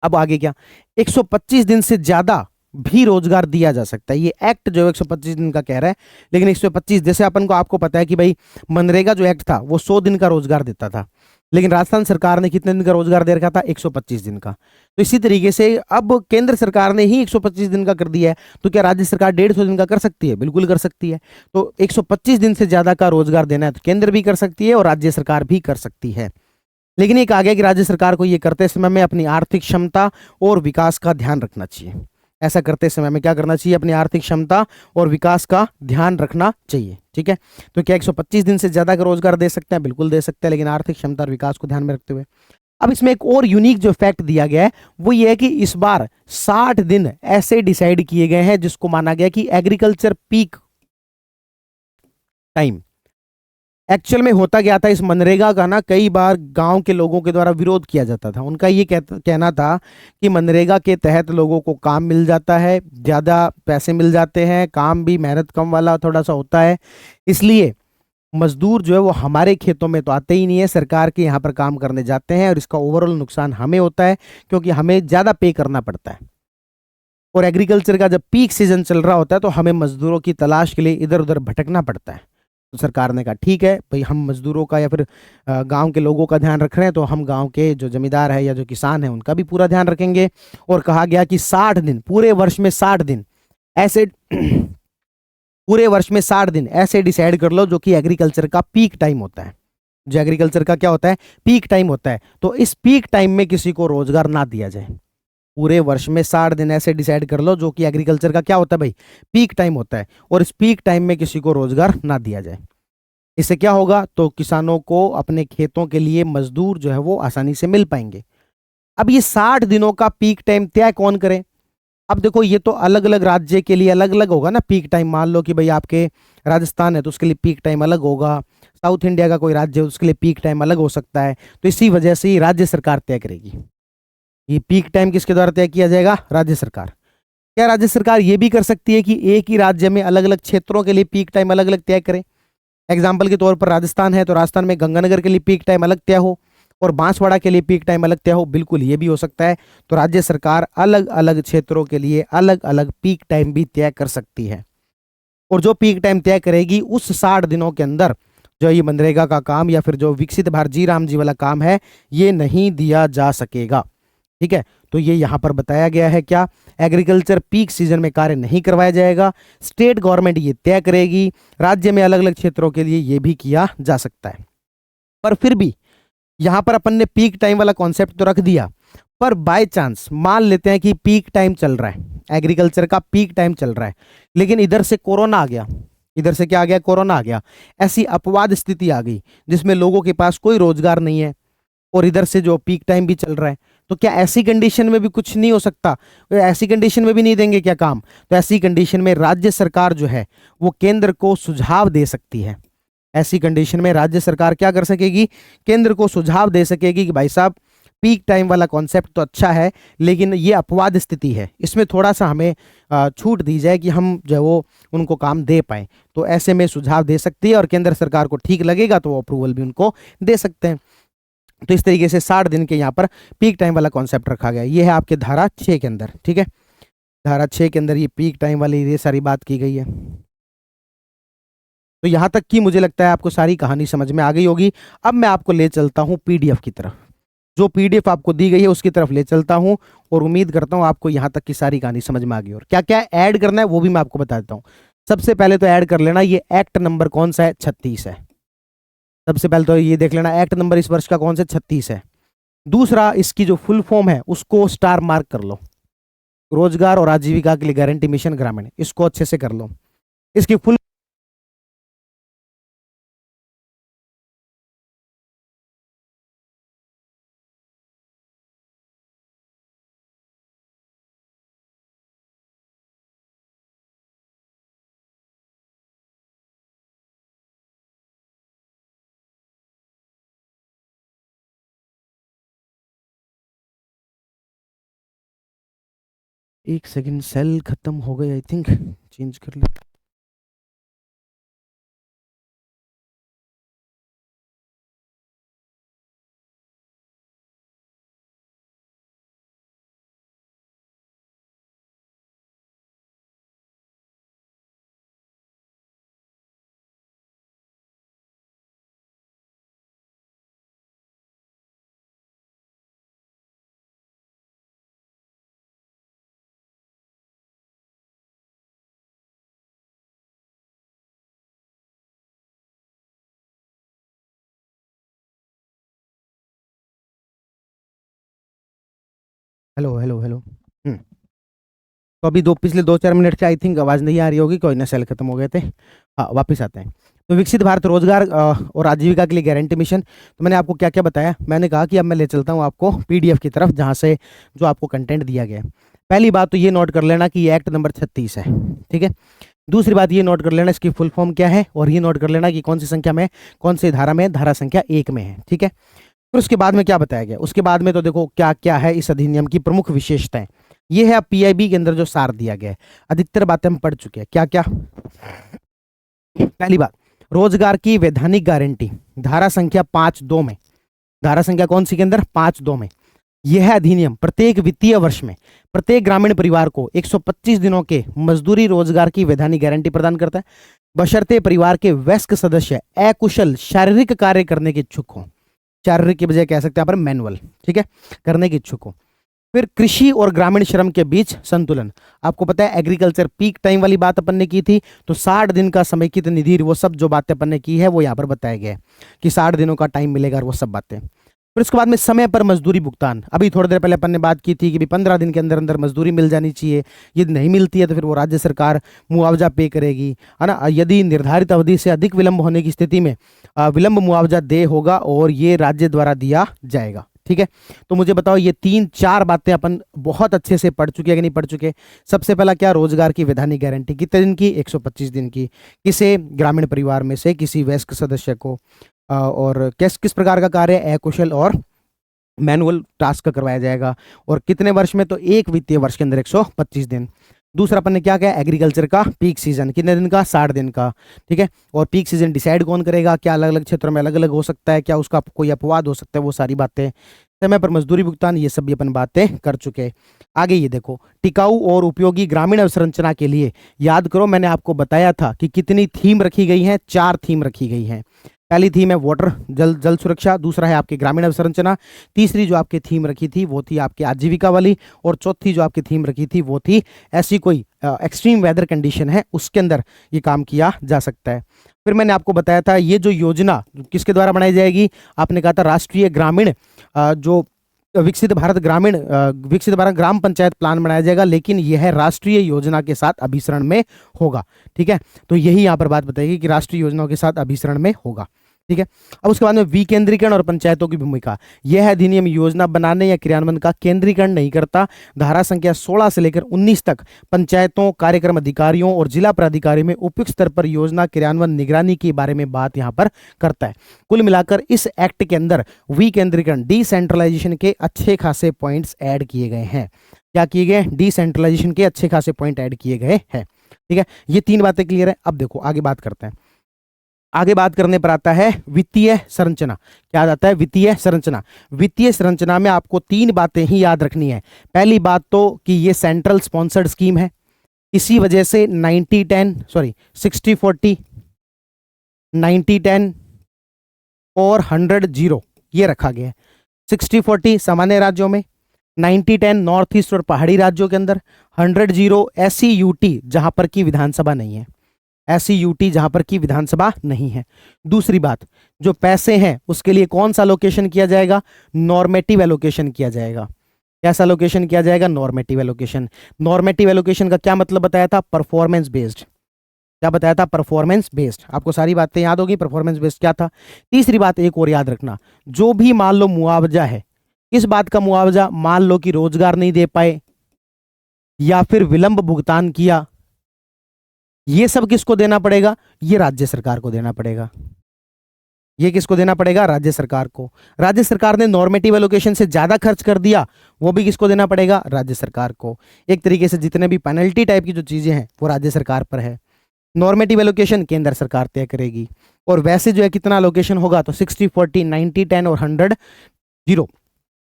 अब आगे क्या, 125 दिन से ज्यादा भी रोजगार दिया जा सकता है। ये एक्ट जो 125 दिन का कह रहा है, लेकिन 125, जैसे अपन को आपको पता है कि भाई मनरेगा जो एक्ट था वो 100 दिन का रोजगार देता था, लेकिन राजस्थान सरकार ने कितने दिन का रोजगार दे रखा था, 125 दिन का। तो इसी तरीके से अब केंद्र सरकार ने ही 125 दिन का कर दिया है, तो क्या राज्य सरकार 150 दिन का कर सकती है, बिल्कुल कर सकती है। तो 125 दिन से ज्यादा का रोजगार देना है तो केंद्र भी कर सकती है और राज्य सरकार भी कर सकती है। लेकिन एक आ गया कि राज्य सरकार को यह करते समय में अपनी आर्थिक क्षमता और विकास का ध्यान रखना चाहिए। ऐसा करते समय में क्या करना चाहिए, अपनी आर्थिक क्षमता और विकास का ध्यान रखना चाहिए। ठीक है, तो क्या 125 दिन से ज्यादा का रोजगार दे सकते हैं, बिल्कुल दे सकते हैं, लेकिन आर्थिक क्षमता और विकास को ध्यान में रखते हुए। अब इसमें एक और यूनिक जो फैक्ट दिया गया है वो ये है कि इस बार 60 दिन ऐसे डिसाइड किए गए हैं जिसको माना गया कि एग्रीकल्चर पीक टाइम। एक्चुअल में होता क्या था, इस मनरेगा का ना कई बार गांव के लोगों के द्वारा विरोध किया जाता था। उनका ये कहना था कि मनरेगा के तहत लोगों को काम मिल जाता है, ज़्यादा पैसे मिल जाते हैं, काम भी मेहनत कम वाला थोड़ा सा होता है, इसलिए मजदूर जो है वो हमारे खेतों में तो आते ही नहीं है, सरकार के यहाँ पर काम करने जाते हैं और इसका ओवरऑल नुकसान हमें होता है क्योंकि हमें ज़्यादा पे करना पड़ता है। और एग्रीकल्चर का जब पीक सीजन चल रहा होता है तो हमें मजदूरों की तलाश के लिए इधर उधर भटकना पड़ता है। तो सरकार ने कहा ठीक है भाई, हम मजदूरों का या फिर गांव के लोगों का ध्यान रख रहे हैं, तो हम गांव के जो जमींदार है या जो किसान है उनका भी पूरा ध्यान रखेंगे। और कहा गया कि 60 दिन, पूरे वर्ष में 60 दिन ऐसे पूरे वर्ष में 60 दिन ऐसे डिसाइड कर लो जो कि एग्रीकल्चर का पीक टाइम होता है। जो एग्रीकल्चर का क्या होता है, पीक टाइम होता है। तो इस पीक टाइम में किसी को रोजगार ना दिया जाए। पूरे वर्ष में 60 दिन ऐसे डिसाइड कर लो जो कि एग्रीकल्चर का क्या होता है भाई, पीक टाइम होता है, और इस पीक टाइम में किसी को रोजगार ना दिया जाए। इससे क्या होगा, तो किसानों को अपने खेतों के लिए मजदूर जो है वो आसानी से मिल पाएंगे। अब ये 60 दिनों का पीक टाइम तय कौन करे? अब देखो, ये तो अलग अलग राज्य के लिए अलग अलग होगा ना पीक टाइम। मान लो कि भाई आपके राजस्थान है तो उसके लिए पीक टाइम अलग होगा, साउथ इंडिया का कोई राज्य है उसके लिए पीक टाइम अलग हो सकता है। तो इसी वजह से ये राज्य सरकार तय करेगी। ये पीक टाइम किसके द्वारा तय किया जाएगा? राज्य सरकार। क्या राज्य सरकार ये भी कर सकती है कि एक ही राज्य में अलग अलग क्षेत्रों के लिए पीक टाइम अलग अलग तय करें? एग्जाम्पल के तौर पर राजस्थान है तो राजस्थान में गंगानगर के लिए पीक टाइम अलग तय हो और बांसवाड़ा के लिए पीक टाइम अलग तय हो। बिल्कुल, ये भी हो सकता है। तो राज्य सरकार अलग अलग क्षेत्रों के लिए अलग अलग पीक टाइम भी तय कर सकती है। और जो पीक टाइम तय करेगी उस 60 दिनों के अंदर जो ये मनरेगा का काम या फिर जो विकसित भारत जी राम जी वाला काम है, ये नहीं दिया जा सकेगा। ठीक है, तो ये यहाँ पर बताया गया है क्या, एग्रीकल्चर पीक सीजन में कार्य नहीं करवाया जाएगा। स्टेट गवर्नमेंट ये तय करेगी। राज्य में अलग अलग क्षेत्रों के लिए ये भी किया जा सकता है। पर फिर भी यहां पर अपन ने पीक टाइम वाला कॉन्सेप्ट तो रख दिया, पर बाय चांस मान लेते हैं कि पीक टाइम चल रहा है, एग्रीकल्चर का पीक टाइम चल रहा है, लेकिन इधर से कोरोना आ गया। इधर से क्या आ गया? कोरोना आ गया। ऐसी अपवाद स्थिति आ गई जिसमें लोगों के पास कोई रोजगार नहीं है और इधर से जो पीक टाइम भी चल रहा है। तो क्या ऐसी कंडीशन में भी कुछ नहीं हो सकता? ऐसी कंडीशन में भी नहीं देंगे क्या काम? तो ऐसी कंडीशन में राज्य सरकार जो है वो केंद्र को सुझाव दे सकती है। ऐसी कंडीशन में राज्य सरकार क्या कर सकेगी? केंद्र को सुझाव दे सकेगी कि भाई साहब, पीक टाइम वाला कॉन्सेप्ट तो अच्छा है लेकिन ये अपवाद स्थिति है, इसमें थोड़ा सा हमें छूट दी जाए कि हम जो वो उनको काम दे पाए। तो ऐसे में सुझाव दे सकती है और केंद्र सरकार को ठीक लगेगा तो वो अप्रूवल भी उनको दे सकते हैं। तो इस तरीके से 60 दिन के यहाँ पर पीक टाइम वाला कॉन्सेप्ट रखा गया। ये है आपके धारा 6 के अंदर। ठीक है, धारा 6 के अंदर ये पीक टाइम वाली ये सारी बात की गई है। तो यहां तक की मुझे लगता है आपको सारी कहानी समझ में आ गई होगी। अब मैं आपको ले चलता हूं पीडीएफ की तरफ। जो पीडीएफ आपको दी गई है उसकी तरफ ले चलता हूं और उम्मीद करता हूं आपको यहां तक की सारी कहानी समझ में आ गई। और क्या क्या ऐड करना है वो भी मैं आपको बता देता हूं। सबसे पहले तो ऐड कर लेना, ये एक्ट नंबर कौन सा है? 36 है। सबसे पहले तो ये देख लेना एक्ट नंबर इस वर्ष का कौन सा? 36 है। दूसरा, इसकी जो फुल फॉर्म है उसको स्टार मार्क कर लो। रोजगार और आजीविका के लिए गारंटी मिशन ग्रामीण, इसको अच्छे से कर लो। इसकी फुल एक सेकंड, सेल खत्म हो गई आई थिंक, चेंज कर ले। Hello hello hello. तो अभी पिछले 2-4 मिनट से आई थिंक आवाज़ नहीं आ रही होगी, कोई ना, सेल खत्म हो गए थे। हाँ, वापस आते हैं। तो विकसित भारत रोजगार और आजीविका के लिए गारंटी मिशन, तो मैंने आपको क्या क्या बताया? मैंने कहा कि अब मैं ले चलता हूँ आपको पीडीएफ की तरफ जहाँ से जो आपको कंटेंट दिया गया है। पहली बात तो ये नोट कर लेना कि ये एक्ट नंबर 36 है। ठीक है, दूसरी बात ये नोट कर लेना इसकी फुल फॉर्म क्या है, और ये नोट कर लेना कि कौन सी संख्या में, कौन सी धारा में, धारा संख्या 1 में है। ठीक है, फिर उसके बाद में क्या बताया गया? उसके बाद में तो देखो क्या क्या है इस अधिनियम की प्रमुख विशेषताएं। ये है पीआईबी के अंदर जो सार दिया गया है। अधिकतर बातें हम पढ़ चुके हैं। क्या क्या? पहली बात, रोजगार की वैधानिक गारंटी धारा संख्या 5(2) में, धारा संख्या कौन सी के अंदर 5(2) में, यह अधिनियम प्रत्येक वित्तीय वर्ष में प्रत्येक ग्रामीण परिवार को 125 दिनों के मजदूरी रोजगार की वैधानिक गारंटी प्रदान करता है, बशर्ते परिवार के वयस्क सदस्य अकुशल शारीरिक कार्य करने के इच्छुक हों। शारीरिक के बजाय कह सकते हैं यहाँ पर मैनुअल, ठीक है, करने के इच्छुक हो। फिर कृषि और ग्रामीण श्रम के बीच संतुलन, आपको पता है एग्रीकल्चर पीक टाइम वाली बात अपन ने की थी, तो 60 दिन का समेकित निधि, वो सब जो बातें अपन ने की है वो यहाँ पर बताया गया है कि 60 दिनों का टाइम मिलेगा और वो सब बातें। फिर उसके बाद में समय पर मजदूरी भुगतान, अभी थोड़ी देर पहले अपन ने बात की थी कि 15 दिन के अंदर अंदर मजदूरी मिल जानी चाहिए, यदि नहीं मिलती है तो फिर वो राज्य सरकार मुआवजा पे करेगी, है ना। यदि निर्धारित अवधि से अधिक विलंब होने की स्थिति में विलंब मुआवजा दे होगा और ये राज्य द्वारा दिया जाएगा, ठीक है। तो मुझे बताओ ये 3-4 बातें अपन बहुत अच्छे से पढ़ चुके हैं कि नहीं पढ़ चुके। सबसे पहला क्या, रोजगार की वैधानिक गारंटी कितने दिन की, 125 दिन की, किसे, ग्रामीण परिवार में से किसी वयस्क सदस्य को, और किस प्रकार का कार्य, अकुशल और मैनुअल टास्क करवाया जाएगा, और कितने वर्ष में, तो एक वित्तीय वर्ष के अंदर 125 दिन। दूसरा अपन ने क्या कहा, एग्रीकल्चर का पीक सीजन कितने दिन का, 60 दिन का, ठीक है। और पीक सीजन डिसाइड कौन करेगा, क्या अलग अलग क्षेत्रों में अलग अलग हो सकता है, क्या उसका कोई अपवाद हो सकता है, वो सारी बातें। समय पर मजदूरी भुगतान, ये सब भी अपन बातें कर चुके। आगे ये देखो, टिकाऊ और उपयोगी ग्रामीण अवसंरचना के लिए, याद करो मैंने आपको बताया था कि कितनी थीम रखी गई है, 4 थीम रखी गई हैं। पहली थीम है वाटर, जल सुरक्षा, दूसरा है आपकी ग्रामीण अवसंरचना, तीसरी जो आपकी थीम रखी थी वो थी आपकी आजीविका वाली, और चौथी जो आपकी थीम रखी थी वो थी ऐसी कोई एक्सट्रीम वेदर कंडीशन है उसके अंदर ये काम किया जा सकता है। फिर मैंने आपको बताया था ये जो योजना किसके द्वारा बनाई जाएगी, आपने कहा था राष्ट्रीय ग्रामीण जो विकसित भारत ग्राम पंचायत प्लान बनाया जाएगा, लेकिन यह राष्ट्रीय योजना के साथ अभिसरण में होगा, ठीक है। तो यही यहाँ पर बात बताएगी कि राष्ट्रीय योजनाओं के साथ अभिसरण में होगा, ठीक है। अब उसके बाद में विकेंद्रीकरण और पंचायतों की भूमिका, यह अधिनियम योजना बनाने या क्रियान्वयन का केंद्रीकरण नहीं करता। धारा संख्या 16 से लेकर 19 तक पंचायतों, कार्यक्रम अधिकारियों और जिला प्राधिकारी में उपयुक्त स्तर पर योजना क्रियान्वयन निगरानी के बारे में बात यहाँ पर करता है। कुल मिलाकर इस एक्ट के अंदर विकेंद्रीकरण, डिसेंट्रलाइजेशन के अच्छे खासे पॉइंट्स ऐड किए गए हैं। क्या किए गए, डिसेंट्रलाइजेशन के अच्छे खासे पॉइंट ऐड किए गए हैं, ठीक है। ये 3 बातें क्लियर है। अब देखो आगे बात करते हैं। आगे बात करने पर आता है वित्तीय संरचना। क्या आता है, वित्तीय संरचना। वित्तीय संरचना में आपको 3 बातें ही याद रखनी है। पहली बात तो कि ये सेंट्रल स्पॉन्सर्ड स्कीम है, इसी वजह से 60-40, 90-10 और 100-0 ये रखा गया है। 60-40 सामान्य राज्यों में, 90-10 नॉर्थ ईस्ट और पहाड़ी राज्यों के अंदर, 100-0 SCUT जहां पर की विधानसभा नहीं है, SCUT जहां पर की विधानसभा नहीं है। दूसरी बात, जो पैसे हैं उसके लिए कौन सा एलोकेशन किया जाएगा, नॉर्मेटिव एलोकेशन किया जाएगा। कैसा एलोकेशन किया जाएगा, नॉर्मेटिव एलोकेशन। नॉर्मेटिव एलोकेशन का क्या मतलब बताया था, परफॉर्मेंस बेस्ड। क्या बताया था, परफॉर्मेंस बेस्ड। आपको सारी बातें याद होगी, परफॉर्मेंस बेस्ड क्या था। तीसरी बात एक और याद रखना, जो भी मान लो मुआवजा है, इस बात का मुआवजा, मान लो कि रोजगार नहीं दे पाए या फिर विलंब भुगतान किया, ये सब किसको देना पड़ेगा, ये राज्य सरकार को देना पड़ेगा। ये किसको देना पड़ेगा, राज्य सरकार को। राज्य सरकार ने नॉर्मेटिव एलोकेशन से ज्यादा खर्च कर दिया, वो भी किसको देना पड़ेगा, राज्य सरकार को। एक तरीके से जितने भी पेनल्टी टाइप की जो चीजें हैं वो राज्य सरकार पर है। नॉर्मेटिव एलोकेशन केंद्र सरकार तय करेगी। और वैसे जो है कितना एलोकेशन होगा, तो 60-40, 90-10 और 100-0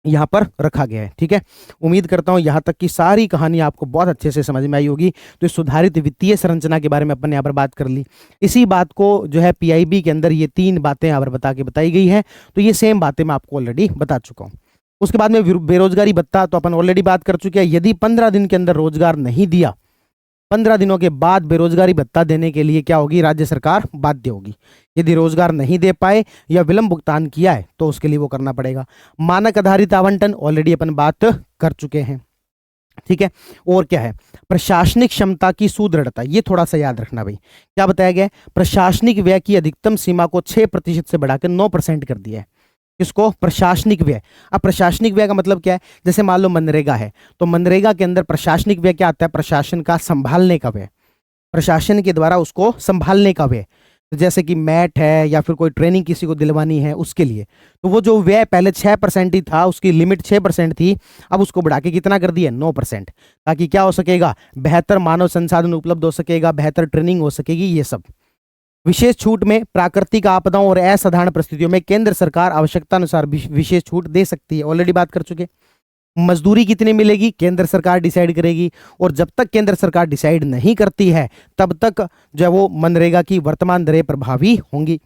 यहाँ पर रखा गया है, ठीक है। उम्मीद करता हूँ यहाँ तक की सारी कहानी आपको बहुत अच्छे से समझ में आई होगी। तो इस सुधारित वित्तीय संरचना के बारे में अपन यहाँ पर बात कर ली। इसी बात को जो है PIB के अंदर ये 3 बातें यहाँ पर बताई गई है। तो ये सेम बातें मैं आपको ऑलरेडी बता चुका हूँ। उसके बाद में बेरोजगारी भत्ता तो अपन ऑलरेडी बात कर चुके हैं। यदि 15 दिन के अंदर रोजगार नहीं दिया, 15 दिनों के बाद बेरोजगारी भत्ता देने के लिए क्या होगी, राज्य सरकार बाध्य होगी। यदि रोजगार नहीं दे पाए या विलंब भुगतान किया है तो उसके लिए वो करना पड़ेगा। मानक आधारित आवंटन ऑलरेडी अपन बात कर चुके हैं, ठीक है। और क्या है, प्रशासनिक क्षमता की सुदृढ़ता, ये थोड़ा सा याद रखना भाई। क्या बताया गया, प्रशासनिक व्यय की अधिकतम सीमा को 6% से बढ़ाकर 9% कर दिया है। इसको प्रशासनिक व्यय। अब प्रशासनिक व्यय का मतलब क्या है, जैसे मान लो मनरेगा है, तो मनरेगा के अंदर प्रशासनिक व्यय क्या आता है, प्रशासन का संभालने का व्यय, प्रशासन के द्वारा उसको संभालने का व्यय। तो जैसे कि मैट है या फिर कोई ट्रेनिंग किसी को दिलवानी है उसके लिए, तो वो जो व्यय पहले 6% ही था, उसकी लिमिट 6% थी, अब उसको बढ़ा के कितना कर दिया, 9%, ताकि क्या हो सकेगा, बेहतर मानव संसाधन उपलब्ध हो सकेगा, बेहतर ट्रेनिंग हो सकेगी, ये सब। विशेष छूट में प्राकृतिक आपदाओं और असाधारण परिस्थितियों में केंद्र सरकार आवश्यकता अनुसार विशेष छूट दे सकती है, ऑलरेडी बात कर चुके। मजदूरी कितनी मिलेगी केंद्र सरकार डिसाइड करेगी, और जब तक केंद्र सरकार डिसाइड नहीं करती है तब तक जो है वो मनरेगा की वर्तमान दरें प्रभावी होंगी।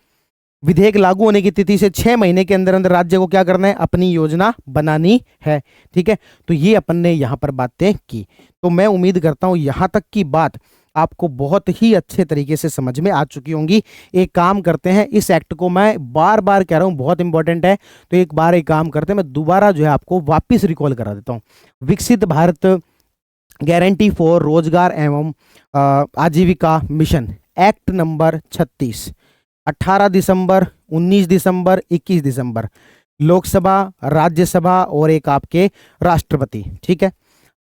विधेयक लागू होने की तिथि से 6 महीने के अंदर अंदर राज्य को क्या करना है, अपनी योजना बनानी है। ठीक है, तो ये अपन ने यहां पर बातें की। तो मैं उम्मीद करता हूं यहां तक की बात आपको बहुत ही अच्छे तरीके से समझ में आ चुकी होंगी। एक काम करते हैं, इस एक्ट को मैं बार बार कह रहा हूं बहुत इंपॉर्टेंट है, तो एक बार एक काम करते हैं, मैं दोबारा जो है आपको वापस रिकॉल करा देता हूं। विकसित भारत गारंटी फॉर रोजगार एवं आजीविका मिशन एक्ट नंबर 36, 18 दिसंबर, 19 दिसंबर, 21 दिसंबर, लोकसभा, राज्यसभा और एक आपके राष्ट्रपति। ठीक है,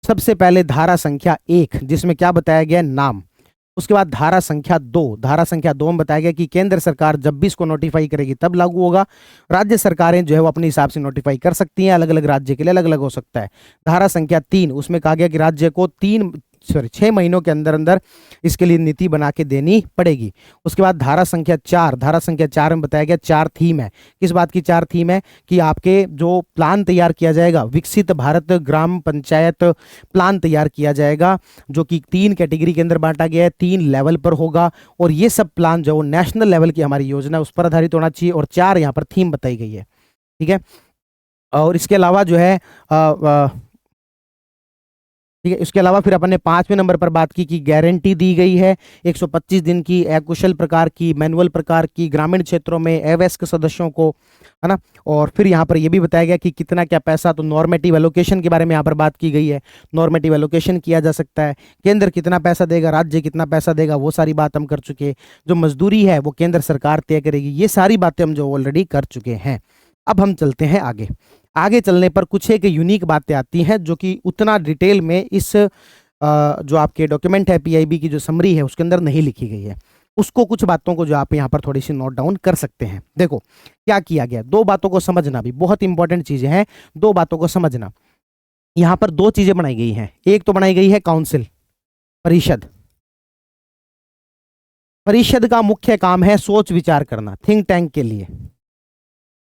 सबसे पहले धारा संख्या 1 जिसमें क्या बताया गया, नाम। उसके बाद धारा संख्या 2, धारा संख्या 2 में बताया गया कि केंद्र सरकार जब भी इसको नोटिफाई करेगी तब लागू होगा। राज्य सरकारें जो है वो अपने हिसाब से नोटिफाई कर सकती हैं, अलग अलग राज्य के लिए अलग अलग हो सकता है। धारा संख्या 3 उसमें कहा गया कि राज्य को 6 महीनों के अंदर अंदर इसके लिए नीति बना के देनी पड़ेगी। उसके बाद धारा संख्या 4, धारा संख्या 4 में बताया गया 4 थीम है। किस बात की 4 थीम है कि आपके जो प्लान तैयार किया जाएगा, विकसित भारत ग्राम पंचायत प्लान तैयार किया जाएगा, जो कि 3 कैटेगरी के अंदर बांटा गया है, 3 लेवल पर होगा, और ये सब प्लान जो नेशनल लेवल की हमारी योजना उस पर आधारित होना चाहिए, और 4 यहाँ पर थीम बताई गई है। ठीक है, और इसके अलावा जो है ठीक है, इसके अलावा फिर अपन ने 5वें नंबर पर बात की कि गारंटी दी गई है 125 दिन की, अकुशल प्रकार की, मैनुअल प्रकार की, ग्रामीण क्षेत्रों में अवयस्क सदस्यों को, है ना। और फिर यहाँ पर यह भी बताया गया कि कितना क्या पैसा, तो नॉर्मेटिव एलोकेशन के बारे में यहाँ पर बात की गई है, नॉर्मेटिव एलोकेशन किया जा सकता है। केंद्र कितना पैसा देगा, राज्य कितना पैसा देगा, वो सारी बात हम कर चुके। जो मजदूरी है वो केंद्र सरकार तय करेगी, ये सारी बातें हम जो ऑलरेडी कर चुके हैं। अब हम चलते हैं आगे। आगे चलने पर कुछ एक यूनिक बातें आती हैं जो कि उतना डिटेल में इस जो आपके डॉक्यूमेंट है पीआईबी की जो समरी है उसके अंदर नहीं लिखी गई है। उसको कुछ बातों को जो आप यहाँ पर थोड़ी सी नोट डाउन कर सकते हैं। देखो क्या किया गया, 2 बातों को समझना भी बहुत इंपॉर्टेंट चीजें हैं, 2 बातों को समझना। यहाँ पर 2 चीजें बनाई गई हैं। एक तो बनाई गई है काउंसिल, परिषद। परिषद का मुख्य काम है सोच विचार करना, थिंक टैंक के लिए।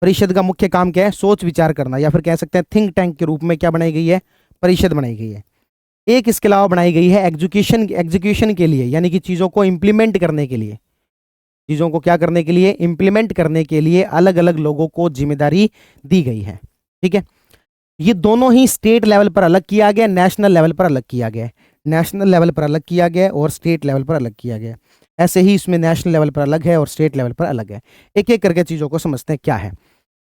परिषद का मुख्य काम क्या है, सोच विचार करना, या फिर कह सकते हैं थिंक टैंक के रूप में क्या बनाई गई है, परिषद बनाई गई है। एक इसके अलावा बनाई गई है एग्जीक्यूशन के लिए, यानी कि चीजों को इंप्लीमेंट करने के लिए, चीजों को क्या करने के लिए, इंप्लीमेंट करने के लिए अलग अलग लोगों को जिम्मेदारी दी गई है। ठीक है, ये दोनों ही स्टेट लेवल पर अलग किया गया, नेशनल लेवल पर अलग किया गया। नेशनल लेवल पर अलग किया गया और स्टेट लेवल पर अलग किया गया। ऐसे ही इसमें नेशनल लेवल पर अलग है और स्टेट लेवल पर अलग है। एक एक करके चीजों को समझते हैं क्या है।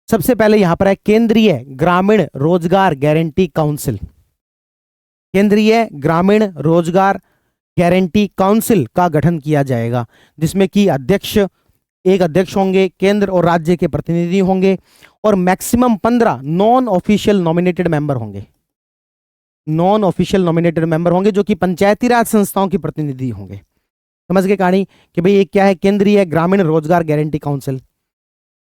सबसे पहले यहां पर है केंद्रीय ग्रामीण रोजगार गारंटी काउंसिल। केंद्रीय ग्रामीण रोजगार गारंटी काउंसिल का गठन किया जाएगा, जिसमें कि एक अध्यक्ष होंगे, केंद्र और राज्य के प्रतिनिधि होंगे, और maximum 15 non official nominated member होंगे। नॉन ऑफिशियल नॉमिनेटेड मेंबर होंगे जो कि पंचायती राज संस्थाओं के प्रतिनिधि होंगे। समझ गए कहानी कि भाई एक क्या है, केंद्रीय ग्रामीण रोजगार गारंटी काउंसिल,